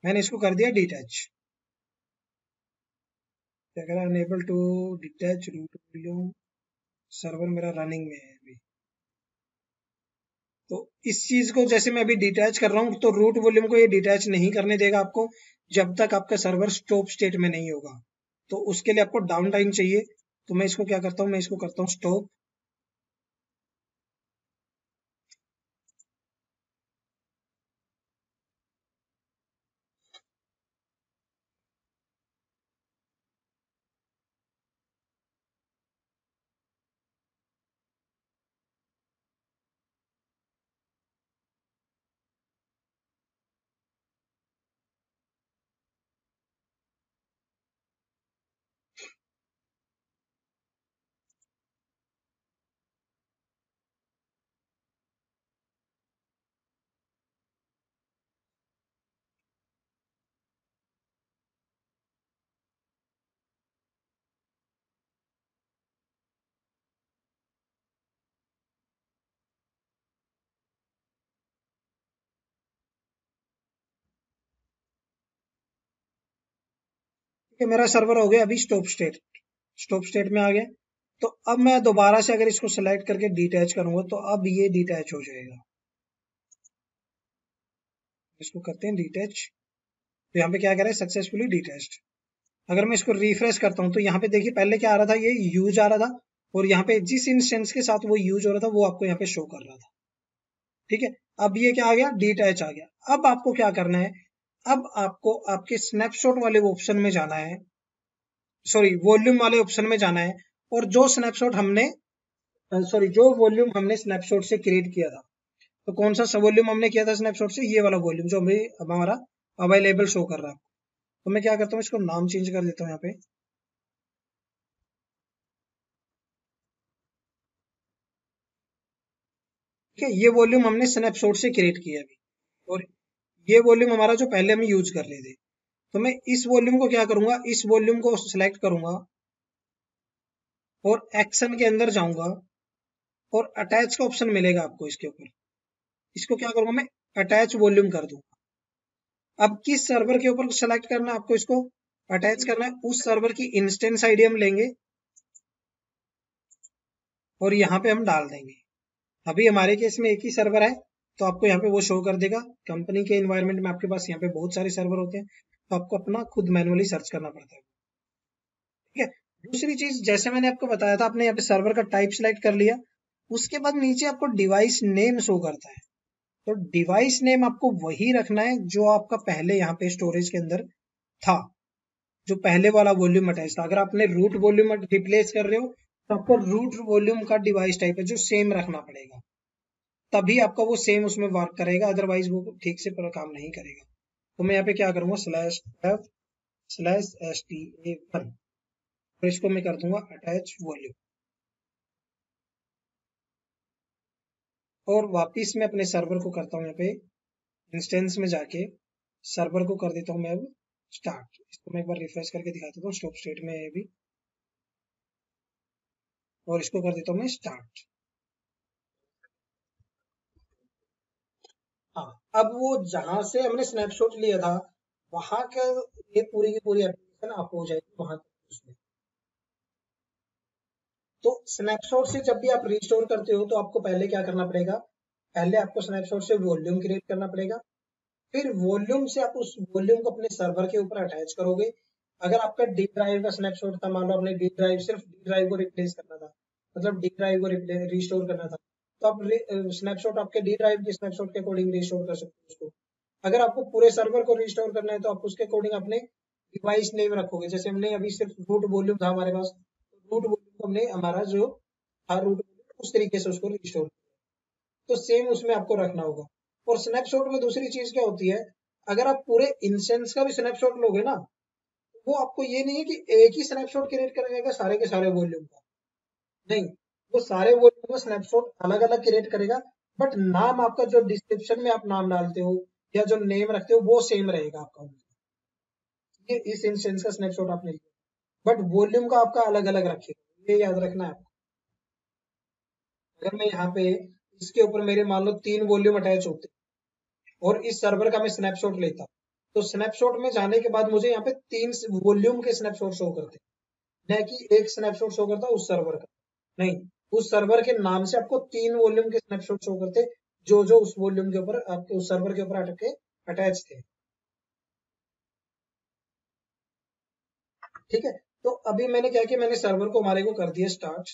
मैंने इसको कर दिया डिटैच। क्या कह रहा है? Unable to detach root volume, server मेरा रनिंग में है अभी। तो इस चीज को जैसे मैं अभी डिटैच कर रहा हूँ तो रूट वॉल्यूम को ये डिटैच नहीं करने देगा आपको जब तक आपका सर्वर स्टॉप स्टेट में नहीं होगा। तो उसके लिए आपको डाउन टाइम चाहिए। तो मैं इसको क्या करता हूँ, मैं इसको करता हूँ स्टॉप। ठीक है, मेरा सर्वर हो गया अभी स्टॉप स्टेट, स्टॉप स्टेट में आ गया। तो अब मैं दोबारा से अगर इसको सिलेक्ट करके डिटैच करूंगा तो अब ये डिटैच हो जाएगा। इसको करते हैं डिटैच। तो यहाँ पे क्या कह रहा है, सक्सेसफुली डिटैच्ड। अगर मैं इसको रिफ्रेश करता हूँ तो यहाँ पे देखिए पहले क्या आ रहा था, ये यूज आ रहा था, और यहाँ पे जिस इंस्टेंस के साथ वो यूज हो रहा था वो आपको यहाँ पे शो कर रहा था। ठीक है, अब ये क्या आ गया, डिटैच आ गया। अब आपको क्या करना है, अब आपको आपके स्नैपशॉट वाले ऑप्शन में जाना है, सॉरी वॉल्यूम वाले ऑप्शन में जाना है, और जो स्नैपशॉट हमने सॉरी जो वॉल्यूम हमने स्नैपशॉट से क्रिएट किया था, तो कौन सा वॉल्यूम हमने किया था स्नैपशॉट से, ये वाला वॉल्यूम जो हमें हमारा अवेलेबल शो कर रहा है। तो मैं क्या करता हूँ, इसको नाम चेंज कर देता हूँ यहाँ पे। ठीक है, ये वॉल्यूम हमने स्नैपशॉट से क्रिएट किया अभी, और ये वॉल्यूम हमारा जो पहले हम यूज कर रहे थे। तो मैं इस वॉल्यूम को क्या करूंगा, इस वॉल्यूम को सिलेक्ट करूंगा और एक्शन के अंदर जाऊंगा, और अटैच का ऑप्शन मिलेगा आपको इसके ऊपर। इसको क्या करूंगा मैं, अटैच वॉल्यूम कर दूंगा। अब किस सर्वर के ऊपर सेलेक्ट करना है आपको, इसको अटैच करना है उस सर्वर की इंस्टेंस आईडी हम लेंगे और यहाँ पे हम डाल देंगे। अभी हमारे केस में एक ही सर्वर है, तो आपको यहाँ पे वो शो कर देगा। कंपनी के इन्वायरमेंट में आपके पास यहाँ पे बहुत सारे सर्वर होते हैं, तो आपको अपना खुद मैनुअली सर्च करना पड़ता है। ठीक है, दूसरी चीज जैसे मैंने आपको बताया था, आपने यहाँ पे सर्वर का टाइप सिलेक्ट कर लिया, उसके बाद नीचे आपको डिवाइस नेम शो करता है। तो डिवाइस नेम आपको वही रखना है जो आपका पहले यहाँ पे स्टोरेज के अंदर था, जो पहले वाला वॉल्यूम अटैच था। अगर आपने रूट वॉल्यूम रिप्लेस कर रहे हो तो आपको रूट वॉल्यूम का डिवाइस टाइप है जो सेम रखना पड़ेगा, तभी आपका वो सेम उसमें वर्क करेगा, अदरवाइज वो ठीक से पूरा काम नहीं करेगा। तो मैं यहाँ पे क्या करूंगा, /f/sta1, और इसको मैं कर दूंगा अटैच वॉल्यूम, और वापिस मैं अपने सर्वर को करता हूँ यहाँ पे इंस्टेंस में जाके सर्वर को कर देता हूँ मैं अब स्टार्ट। इसको मैं एक बार रिफ्रेश करके दिखा देता हूँ, स्टॉप स्टेट में है अभी, और इसको कर देता हूँ मैं स्टार्ट। हाँ, अब वो जहां से हमने स्नैपशॉट लिया था वहां का ये पूरी की पूरी एप्लीकेशन अप हो जाएगी वहां तक उसमें। तो स्नैपशॉट से जब भी आप रिस्टोर करते हो तो आपको पहले क्या करना पड़ेगा, पहले आपको स्नैपशॉट से वॉल्यूम क्रिएट करना पड़ेगा, फिर वॉल्यूम से आप उस वॉल्यूम को अपने सर्वर के ऊपर अटैच करोगे। अगर आपका डी ड्राइव का स्नैपशॉट था, मान लो आपने डी ड्राइव सिर्फ डी ड्राइव को रिप्लेस करना था, मतलब डी ड्राइव को रिस्टोर करना था, तो आप स्नैपशॉट आपके डी ड्राइव के स्नैपशॉट के अकॉर्डिंग रिस्टोर कर सकते हो उसको। अगर आपको पूरे सर्वर को रिस्टोर करना है तो आप उसके अकॉर्डिंग अपने डिवाइस नेम रखोगे। जैसे हमने अभी सिर्फ रूट वॉल्यूम था हमारे पास, रूट वॉल्यूम को हमने हमारा जो था रूट उस तरीके से उसको रिस्टोर, तो सेम उसमें आपको रखना होगा। और स्नैपशॉट में दूसरी चीज क्या होती है, अगर आप पूरे इंस्टेंस का भी स्नैपशॉट लोगे ना, वो आपको ये नहीं है कि एक ही स्नैपशॉट क्रिएट करेगा सारे के सारे वॉल्यूम का, नहीं, वो सारे वॉल्यूम का स्नैपशॉट अलग अलग क्रिएट करेगा, बट नाम आपका जो डिस्क्रिप्शन में आप नाम डालते हो या जो नेम रखते हो वो सेम रहेगा आपका। ये इस इंस्टेंस का स्नैपशॉट आपने लिया, बट वॉल्यूम का आपका अलग अलग रखेगा, ये याद रखना है आपको। अगर मैं यहाँ पे इसके ऊपर मेरे मान लो 3 वॉल्यूम अटैच होते और इस सर्वर का मैं स्नैपशॉट लेता, तो स्नैपशॉट में जाने के बाद मुझे यहाँ पे 3 वॉल्यूम के स्नैपशॉट शो करते, न कि एक स्नैपशॉट शो करता उस सर्वर का, नहीं, उस सर्वर के नाम से आपको 3 वॉल्यूम के स्नैपशॉट शो करते, जो जो उस वॉल्यूम के ऊपर आपके उस सर्वर के ऊपर अटके अटैच थे। ठीक है, तो अभी मैंने क्या किया, मैंने सर्वर को हमारे को कर दिया स्टार्ट।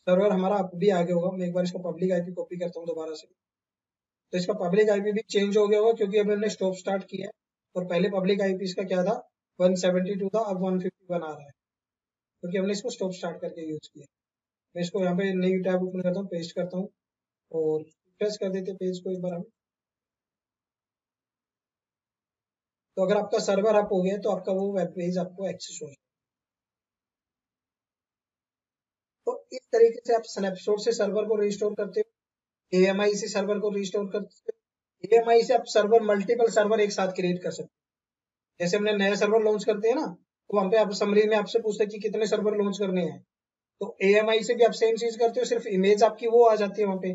सर्वर हमारा अब भी आगे होगा, मैं एक बार इसको पब्लिक आईपी कॉपी करता हूँ दोबारा से, तो इसका पब्लिक आईपी भी चेंज हो गया होगा क्योंकि अभी हमने स्टॉप स्टार्ट किया है, और पहले पब्लिक आईपी इसका क्या था, 172 था, अब 151 आ रहा है क्योंकि हमने इसको स्टॉप स्टार्ट करके यूज किया। मैं इसको यहाँ पे नई टैब ओपन करता हूँ, पेस्ट करता हूँ, और रिफ्रेश कर देते पेज को एक बार हम। तो अगर आपका सर्वर अप हो गया तो आपका वो वेब पेज आपको एक्सेस हो जाए। तो इस तरीके से आप स्नैपशॉट से सर्वर को रिस्टोर करते हो, एएमआई से सर्वर को रिस्टोर करते हो, एएमआई से आप सर्वर मल्टीपल सर्वर एक साथ क्रिएट कर सकते हो। जैसे हमने नया सर्वर लॉन्च करते हैं ना, तो वहां पे आप समरी में आपसे पूछते हैं कि कितने सर्वर लॉन्च करने हैं, तो एएमआई से भी आप सेम चीज करते हो, सिर्फ इमेज आपकी वो आ जाती है वहां पे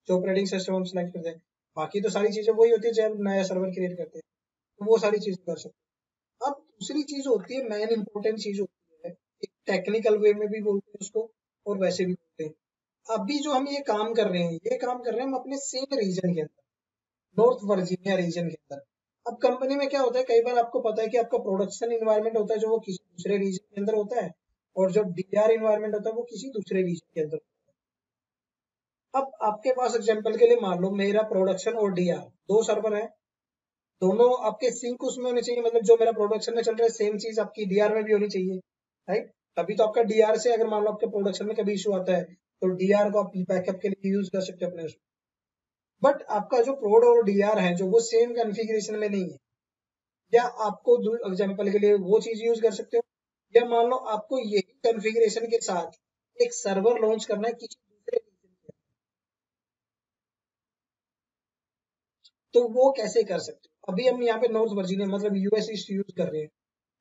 जो ऑपरेटिंग सिस्टम हम सिलेक्ट करते हैं, बाकी तो सारी चीजें वही होती है जब नया सर्वर क्रिएट करते हैं, तो वो सारी चीज कर सकते हैं। अब दूसरी चीज होती है, मेन इंपॉर्टेंट चीज होती है, एक टेक्निकल वे में भी बोलते हैं उसको और वैसे भी बोलते हैं। अभी जो हम ये काम कर रहे हैं, ये काम कर रहे हैं हम अपने सेम रीजन के अंदर, नॉर्थ वर्जीनिया रीजन के अंदर। अब कंपनी में क्या होता है, कई बार आपको पता है कि आपका प्रोडक्शन इन्वायरमेंट होता है जो वो किसी दूसरे रीजन के अंदर होता है, और जो डीआर इन्वायरमेंट होता है वो किसी दूसरे रीजन के अंदर। अब आपके पास एग्जांपल के लिए मान लो मेरा प्रोडक्शन और डीआर दो सर्वर है, दोनों आपके सिंक उसमें होने चाहिए, मतलब जो मेरा प्रोडक्शन में चल रहा है सेम चीज आपकी डीआर में भी होनी चाहिए, राइट। तभी तो आपका डीआर से अगर मान लो आपके प्रोडक्शन में कभी इशू आता है तो डीआर को आप बैकअप के लिए यूज कर सकते हो अपने उसमें। बट आपका जो प्रोड और डीआर है जो वो सेम कॉन्फ़िगरेशन में नहीं है, या आपको एग्जांपल के लिए वो चीज यूज कर सकते हो, या मान लो आपको यही कॉन्फ़िगरेशन के साथ एक सर्वर लॉन्च करना है किसी दूसरे region में, तो वो कैसे कर सकते हो। अभी हम यहाँ पे नॉर्थ वर्जीनिया मतलब यूएस ईस्ट यूज कर रहे हैं।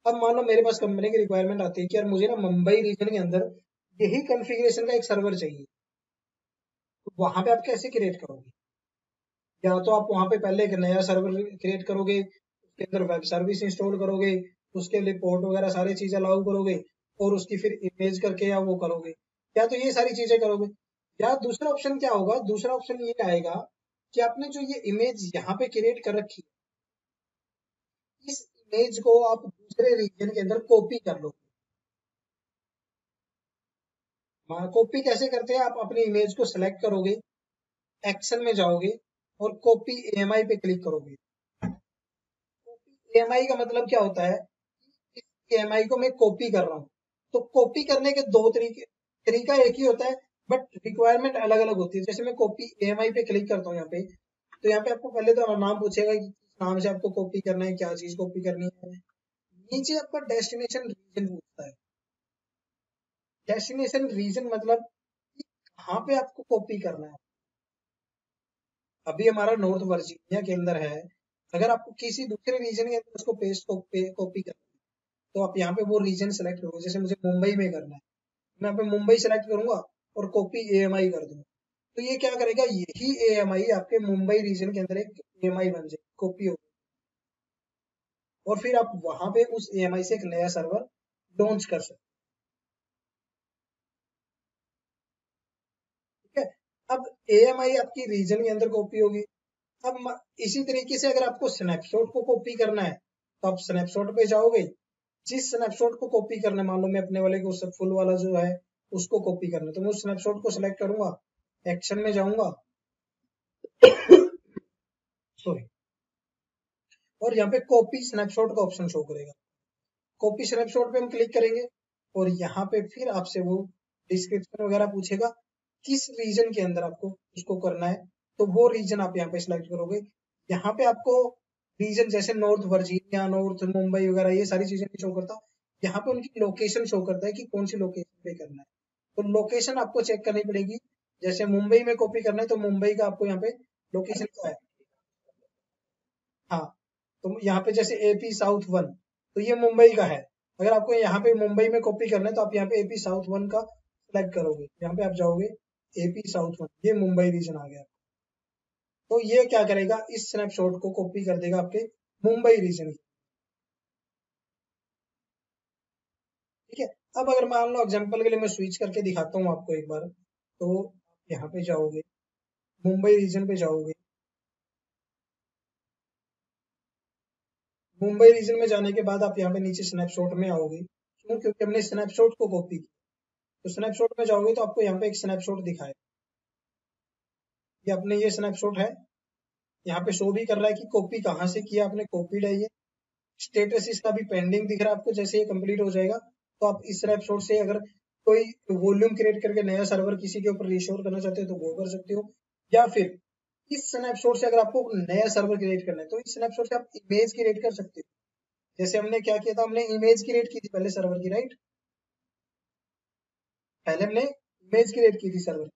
अब मान लो मेरे पास कंपनी की रिक्वायरमेंट आती है कि यार मुझे ना मुंबई रीजन के अंदर यही कॉन्फ़िगरेशन का एक सर्वर चाहिए, तो वहां पे आप कैसे क्रिएट करोगे। या तो आप वहां पे पहले एक नया सर्वर क्रिएट करोगे, उसके अंदर वेब सर्विस इंस्टॉल करोगे, उसके लिए पोर्ट वगैरह सारी चीजें अलाउ करोगे, और उसकी फिर इमेज करके या वो करोगे, या तो ये सारी चीजें करोगे। या दूसरा ऑप्शन क्या होगा, दूसरा ऑप्शन ये आएगा कि आपने जो ये इमेज यहाँ पे क्रिएट कर रखी है, इस इमेज को आप दूसरे रीजन के अंदर कॉपी कर लो। कॉपी कैसे करते हैं, आप अपनी इमेज को सिलेक्ट करोगे, एक्शन में जाओगे, और कॉपी एएमआई पे क्लिक करोगे। कॉपी एएमआई का मतलब क्या होता है, इस एएमआई को मैं कॉपी कर रहा हूँ। तो कॉपी करने के दो तरीके, तरीका एक ही होता है, बट रिक्वायरमेंट अलग अलग होती है। जैसे मैं कॉपी एएमआई पे क्लिक करता हूँ यहाँ पे, तो यहाँ पे आपको पहले तो नाम पूछेगा कि किस नाम से आपको कॉपी करना है, क्या चीज कॉपी करनी है। नीचे आपका डेस्टिनेशन रीजन पूछता है। डेस्टिनेशन रीजन मतलब कहाँ पे आपको कॉपी करना है। अभी हमारा नॉर्थ वर्जीनिया के अंदर है, अगर आपको किसी दूसरे रीजन के अंदर उसको पेस्ट कॉपी करना है, तो आप यहाँ पे वो रीजन सेलेक्ट करोगे। जैसे मुझे मुंबई में करना है, मैं यहाँ पे मुंबई सेलेक्ट करूंगा और कॉपी एएमआई कर दूंगा, तो ये क्या करेगा, यही एएमआई आपके मुंबई रीजन के अंदर एक एएमआई बन जाएगी, कॉपी होगी, और फिर आप वहां पे उस एएमआई से एक नया सर्वर लॉन्च कर सकते हैं, ठीक है। अब एएमआई आपकी रीजन के अंदर कॉपी होगी। अब इसी तरीके से अगर आपको स्नैपशॉट को कॉपी करना है, तो आप स्नैपशॉट पे जाओगे, जिस स्नैपशॉट को कॉपी करना है, मान लो मैं अपने वाले को सब फुल वाला जो है उसको कॉपी करना है, तो मैं उस स्नैपशॉट को सिलेक्ट करूंगा, एक्शन में जाऊंगा, सॉरी, और यहाँ पे कॉपी स्नैपशॉट का ऑप्शन शो करेगा। कॉपी स्नैपशॉट पे हम क्लिक करेंगे, और यहाँ पे फिर आपसे वो डिस्क्रिप्शन वगैरह पूछेगा किस रीजन के अंदर आपको उसको करना है, तो वो रीजन आप यहाँ पे सिलेक्ट करोगे। यहाँ पे आपको रीजन जैसे नॉर्थ वर्जीनिया, नॉर्थ मुंबई वगैरह ये सारी चीजें शो करता, यहाँ पे उनकी लोकेशन शो करता है कि कौन सी लोकेशन पे करना है, तो लोकेशन आपको चेक करनी पड़ेगी। जैसे मुंबई में कॉपी करना है तो मुंबई का आपको यहाँ पे लोकेशन क्या है। हाँ, तो यहाँ पे जैसे एपी साउथ वन, तो ये मुंबई का है। अगर आपको यहाँ पे मुंबई में कॉपी करना है तो आप यहाँ पे एपी साउथ वन का सिलेक्ट करोगे, यहाँ पे आप जाओगे, एपी साउथ वन, ये मुंबई रीजन आ गया। तो ये क्या करेगा, इस स्नैपशॉट को कॉपी कर देगा आपके मुंबई रीजन की, ठीक है। अब अगर मान लो एग्जांपल के लिए मैं स्विच करके दिखाता हूँ आपको एक बार, तो यहाँ पे जाओगे, मुंबई रीजन पे जाओगे, मुंबई रीजन में जाने के बाद आप यहाँ पे नीचे स्नैपशॉट में आओगे, क्यों, क्योंकि हमने स्नैपशॉट को कॉपी किया। तो स्नैपशॉट में जाओगे तो आपको यहाँ पे एक स्नैपशॉट दिखाए, ये अपने ये स्नैपशॉट है, यहाँ पे शो भी कर रहा है कि कॉपी कहाँ से किया आपने, कॉपीड है ये। स्टेटस इसका भी पेंडिंग दिख रहा है आपको, जैसे ये कंप्लीट हो जाएगा तो आप इस स्नैपशॉट से अगर कोई वॉल्यूम क्रिएट करके नया सर्वर किसी के ऊपर रिस्टोर करना चाहते हो तो वो कर सकते हो। या फिर इस स्नैपशॉट से अगर आपको नया सर्वर क्रिएट करना है तो इस स्नैपशॉट से आप इमेज क्रिएट कर सकते हो। जैसे हमने क्या किया था, हमने इमेज क्रिएट की थी पहले सर्वर की, राइट। पहले हमने इमेज क्रिएट की थी सर्वर,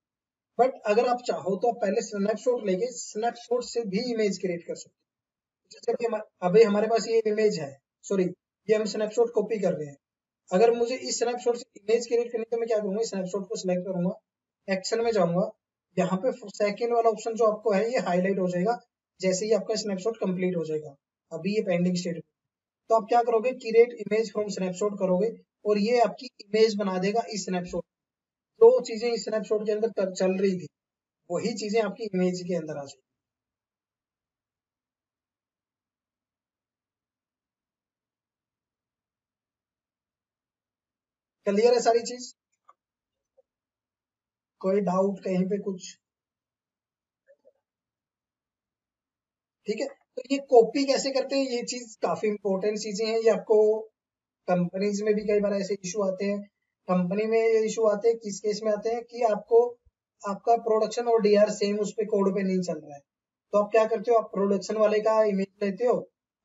बट अगर आप चाहो तो आप पहले स्नैपशॉट लेके स्नैपशॉट से भी इमेज क्रिएट कर सकते हो। जैसे कि अभी हमारे पास ये इमेज है, सॉरी, ये हम स्नैपशॉट कॉपी कर रहे हैं। अगर मुझे इस स्नैपशॉट से इमेज क्रिएट करनी है तो मैं क्या करूंगा, स्नैपशॉट को सिलेक्ट करूंगा, एक्शन में जाऊंगा, यहाँ पे सेकंड वाला ऑप्शन जो आपको है ये हाईलाइट हो जाएगा जैसे ही आपका स्नैपशॉट कंप्लीट हो जाएगा। अभी ये पेंडिंग स्टेट, तो आप क्या करोगे, क्रिएट इमेज फ्रॉम स्नैपशॉट करोगे, और ये आपकी इमेज बना देगा इस स्नैपशॉट। जो चीजें इस स्नैपशॉट के अंदर चल रही थी वही चीजें आपकी इमेज के अंदर आ जाएगी। क्लियर है सारी चीज? कोई डाउट कहीं पे कुछ? ठीक है, तो ये कॉपी कैसे करते हैं, ये चीज काफी इंपॉर्टेंट चीजें हैं। ये आपको कंपनीज में भी कई बार ऐसे इशू आते हैं। कंपनी में ये इशू आते हैं, किस केस में आते हैं कि आपको आपका प्रोडक्शन और डीआर सेम उस पे कोड पे नहीं चल रहा है। तो आप क्या करते हो, आप प्रोडक्शन वाले का इमेज लेते हो,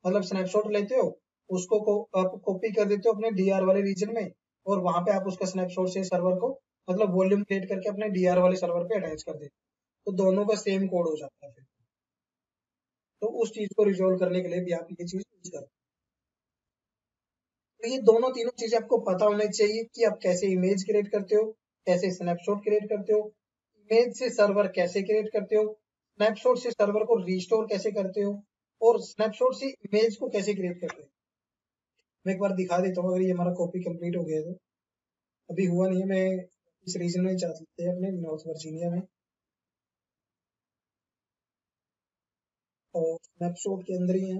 मतलब स्नैपशॉट लेते हो, उसको आप कॉपी कर देते हो अपने डीआर वाले रीजन में, और वहां पे आप उसका स्नैपशॉट से सर्वर को, मतलब वॉल्यूम क्रिएट करके अपने डीआर वाले सर्वर पे अटैच कर देते हो, तो दोनों का सेम कोड हो जाता है फिर। तो उस चीज को रिजोल्व करने के लिए भी आप ये चीज यूज करते हो। तो ये दोनों तीनों चीजें आपको पता होनी चाहिए कि आप कैसे इमेज क्रिएट करते हो, कैसे स्नैपशॉट क्रिएट करते हो, इमेज से सर्वर कैसे क्रिएट करते हो, स्नैपशॉट से सर्वर को रिस्टोर कैसे करते हो, और स्नैपशॉट से इमेज को कैसे क्रिएट करते हो। मैं एक बार दिखा देता हूँ, अगर ये हमारा कॉपी कंप्लीट हो गया है तो। अभी हुआ नहीं है, मैं इस रीजन में जा सकते हैं अपने नॉर्थ वर्जीनिया में, और स्नैपशॉट के अंदर ही है।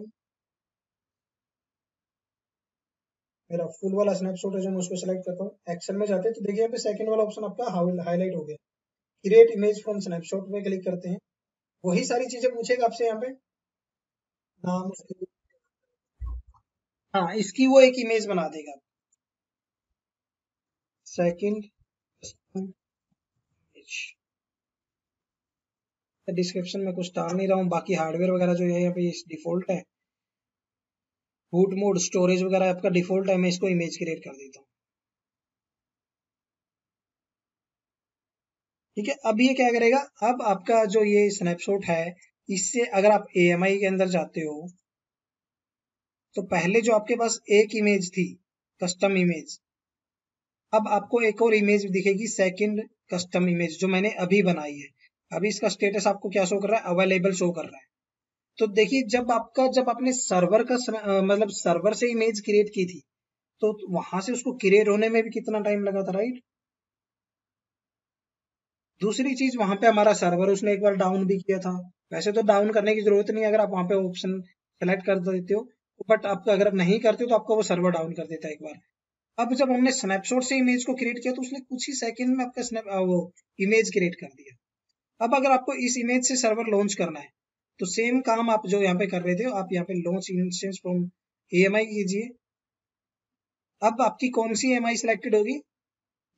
मेरा फुल वाला स्नैपशॉट है जो मैं उसको सेलेक्ट करता हूँ, एक्शन में जाते हैं तो देखिए यहाँ पे सेकंड वाला ऑप्शन आपका हाईलाइट हो गया, क्रिएट इमेज फ्रॉम स्नैपशॉट पे क्लिक करते हैं। वही सारी चीजें पूछेगा आपसे यहाँ पे, नाम उसकी, हाँ इसकी वो एक इमेज बना देगा। सेकंड इमेज, डिस्क्रिप्शन में कुछ डाल नहीं रहा हूँ, बाकी हार्डवेयर वगैरह जो है यहाँ पे डिफॉल्ट है, बूट मोड स्टोरेज वगैरह आपका डिफॉल्ट है, मैं इसको इमेज क्रिएट कर देता हूँ। ठीक है, अब ये क्या करेगा, अब आपका जो ये स्नैपशॉट है, इससे अगर आप AMI के अंदर जाते हो, तो पहले जो आपके पास एक इमेज थी, कस्टम इमेज, अब आपको एक और इमेज दिखेगी, सेकंड कस्टम इमेज, जो मैंने अभी बनाई है। अभी इसका स्टेटस आपको क्या शो कर रहा है, अवेलेबल शो कर रहा है। तो देखिए, जब आपने सर्वर का मतलब सर्वर से इमेज क्रिएट की थी, तो वहां से उसको क्रिएट होने में भी कितना टाइम लगा था, राइट। दूसरी चीज, वहां पे हमारा सर्वर उसने एक बार डाउन भी किया था। वैसे तो डाउन करने की जरूरत नहीं है, अगर आप वहां पे ऑप्शन सेलेक्ट कर देते हो, बट आप अगर नहीं करते हो तो आपका वो सर्वर डाउन कर देता है एक बार। अब जब हमने स्नैपशॉट से इमेज को क्रिएट किया, तो उसने कुछ ही सेकंड में आपका वो इमेज क्रिएट कर दिया। अब अगर आपको इस इमेज से सर्वर लॉन्च करना है, तो सेम काम आप जो यहाँ पे कर रहे थे, आप यहाँ पे लॉन्च इंस्टेंस फ्रॉम AMI कीजिए। अब आपकी कौन सी AMI सिलेक्टेड होगी,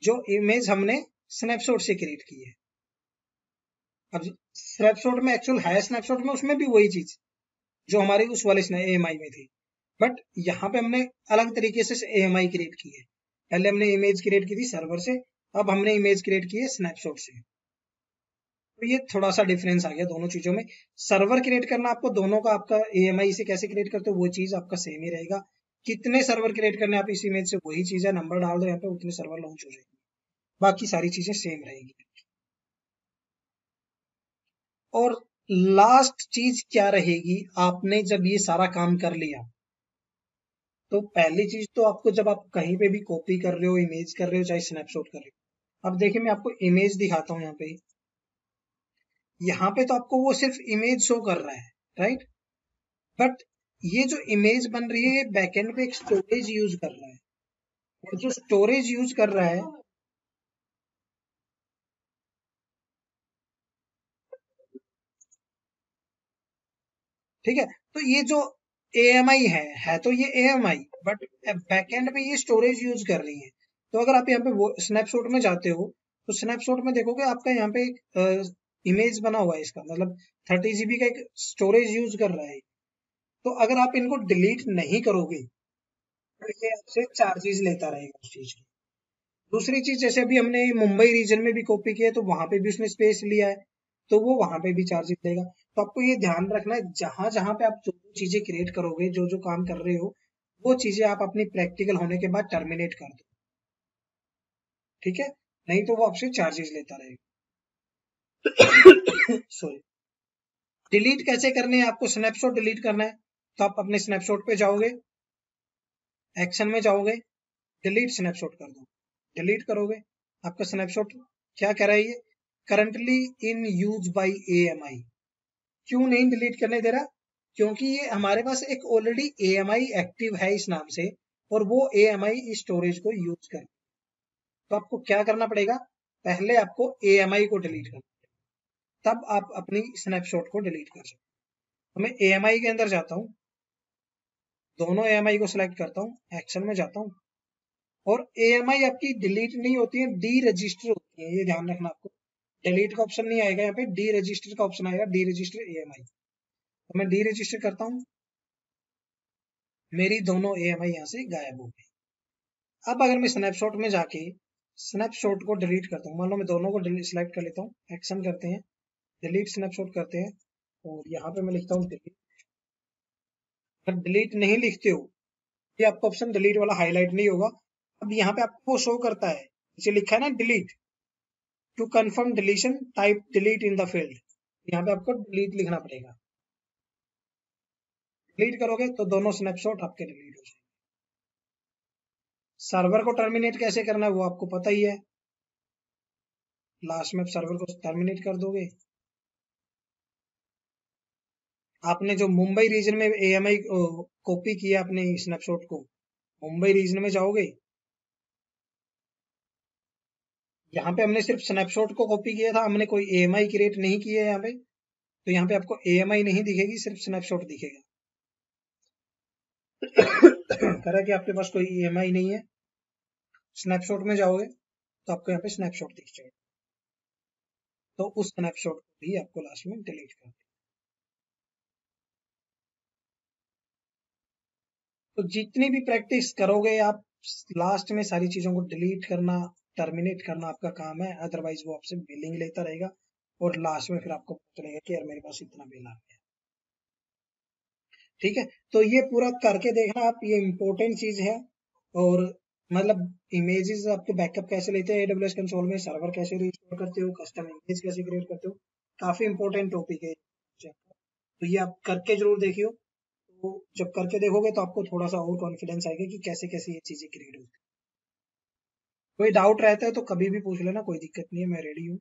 जो इमेज हमने स्नैपशॉट से क्रिएट की है। अब स्नैपशॉट में एक्चुअल है, स्नैपशॉट में उसमें भी वही चीज जो हमारी उस वाले AMI में थी, बट यहाँ पे हमने अलग तरीके से AMI क्रिएट की है। पहले हमने इमेज क्रिएट की थी सर्वर से, अब हमने इमेज क्रिएट की है स्नैपशॉट से। तो ये थोड़ा सा डिफरेंस आ गया दोनों चीजों में। सर्वर क्रिएट करना आपको दोनों का, आपका AMI से कैसे क्रिएट करते हो वो चीज आपका सेम ही रहेगा। कितने सर्वर क्रिएट करने आप इस इमेज से, वही चीज है, नंबर डाल दो यहाँ पे, उतने सर्वर लॉन्च हो जाएंगे, बाकी सारी चीजें सेम रहेगी। और लास्ट चीज क्या रहेगी, आपने जब ये सारा काम कर लिया, तो पहली चीज तो आपको, जब आप कहीं पे भी कॉपी कर रहे हो, इमेज कर रहे हो, चाहे स्नैपशॉट कर रहे हो, अब देखिए मैं आपको इमेज दिखाता हूँ यहाँ पे तो आपको वो सिर्फ इमेज शो कर रहा है, राइट। बट ये जो इमेज बन रही है, ये बैकएंड पे एक स्टोरेज यूज कर रहा है, और जो स्टोरेज यूज कर रहा है, ठीक है, तो ये जो AMI है तो ये AMI, बट बैकएंड पे ये स्टोरेज यूज कर रही है। तो अगर आप यहाँ पे वो स्नैपशॉट में जाते हो, तो स्नैपशॉट में देखोगे आपका यहाँ पे एक इमेज बना हुआ है, इसका मतलब 30 GB का एक स्टोरेज यूज कर रहा है। तो अगर आप इनको डिलीट नहीं करोगे, तो ये आपसे चार्जेस लेता रहेगा उस चीज की। दूसरी चीज, जैसे अभी हमने मुंबई रीजन में भी कॉपी किया है, तो वहां पे भी उसने स्पेस लिया है, तो वो वहां पे भी चार्जेस लेगा। तो आपको ये ध्यान रखना है, जहां जहां पे आप जो चीजें क्रिएट करोगे, जो जो काम कर रहे हो, वो चीजें आप अपनी प्रैक्टिकल होने के बाद टर्मिनेट कर दो, ठीक है, नहीं तो वो आपसे चार्जेस लेता रहेगा। सॉरी। डिलीट कैसे करने हैं, आपको स्नैपशॉट डिलीट करना है, तो आप अपने स्नैपशॉट पे जाओगे, एक्शन में जाओगे, डिलीट स्नैपशॉट कर दो, डिलीट करोगे, आपका स्नैपशॉट क्या कह रहा है, ये currently in use by AMI। क्यों नहीं डिलीट करने दे रहा, क्योंकि ये हमारे पास एक ऑलरेडी AMI एक्टिव है इस नाम से, और वो AMI इस स्टोरेज को यूज कर, तो आपको क्या करना पड़ेगा, पहले आपको AMI को डिलीट करना, तब आप अपनी स्नैपशॉट को डिलीट कर सकते हो। तो मैं AMI के अंदर जाता हूँ, दोनों AMI को सिलेक्ट करता हूँ, एक्शन में जाता हूँ, और AMI आपकी डिलीट नहीं होती है, डी रजिस्टर होती है, ये ध्यान रखना आपको। डिलीट का ऑप्शन नहीं आएगा यहाँ पे, डी रजिस्टर का ऑप्शन आएगा, डी रजिस्टर AMI। तो मैं डी रजिस्टर करता हूँ, मेरी दोनों AMI यहाँ से गायब हो गई। अब अगर मैं स्नैपशॉट में जाके स्नैपशॉट को डिलीट करता हूँ, मान लो मैं दोनों को सिलेक्ट कर लेता हूँ, एक्शन करते हैं, डिलीट स्नैपशॉट करते हैं, और यहाँ पे मैं लिखता हूँ डिलीट। अगर डिलीट नहीं लिखते हो, ये आपका ऑप्शन डिलीट वाला हाईलाइट नहीं होगा। अब यहाँ पे आपको शो करता है, इसे लिखा है ना delete, to confirm deletion type delete in the field, यहाँ पे आपको डिलीट लिखना पड़ेगा। डिलीट करोगे तो दोनों स्नैपशॉट आपके डिलीट हो जाएंगे। सर्वर को टर्मिनेट कैसे करना है वो आपको पता ही है, लास्ट में सर्वर को टर्मिनेट कर दोगे। आपने जो मुंबई रीजन में AMI कॉपी किया अपने स्नैपशॉट को, मुंबई रीजन में जाओगे, यहाँ पे हमने सिर्फ स्नैपशॉट को कॉपी किया था, हमने कोई AMI क्रिएट नहीं की है यहाँ पे, तो यहाँ पे आपको AMI नहीं दिखेगी, सिर्फ स्नैपशॉट दिखेगा। कह रहा है कि आपके पास कोई EMI नहीं है, स्नैपशॉट में जाओगे तो आपको यहाँ पे स्नैपशॉट दिख जाएगा, तो उस स्नैपशॉट को भी आपको लास्ट में डिलीट कर देना। तो जितनी भी प्रैक्टिस करोगे आप, लास्ट में सारी चीजों को डिलीट करना, टर्मिनेट करना आपका काम है, अदरवाइज वो आपसे बिलिंग लेता रहेगा, और लास्ट में फिर आपको पता चलेगा कि यार मेरे पास इतना बिल आ गया। ठीक है, तो ये पूरा करके देखना आप, ये इंपॉर्टेंट चीज है। और मतलब इमेजेस आपके बैकअप कैसे लेते हैं AWS कंसोल में, सर्वर कैसे रिस्टोर करते हो, कस्टम इमेज कैसे क्रिएट करते हो, काफी इंपॉर्टेंट टॉपिक है, तो ये आप करके जरूर देखियो। तो जब करके देखोगे तो आपको थोड़ा सा और कॉन्फिडेंस आएगा कि कैसे कैसे ये चीजें क्रिएट होती है। कोई डाउट रहता है तो कभी भी पूछ लेना, कोई दिक्कत नहीं है, मैं रेडी हूँ।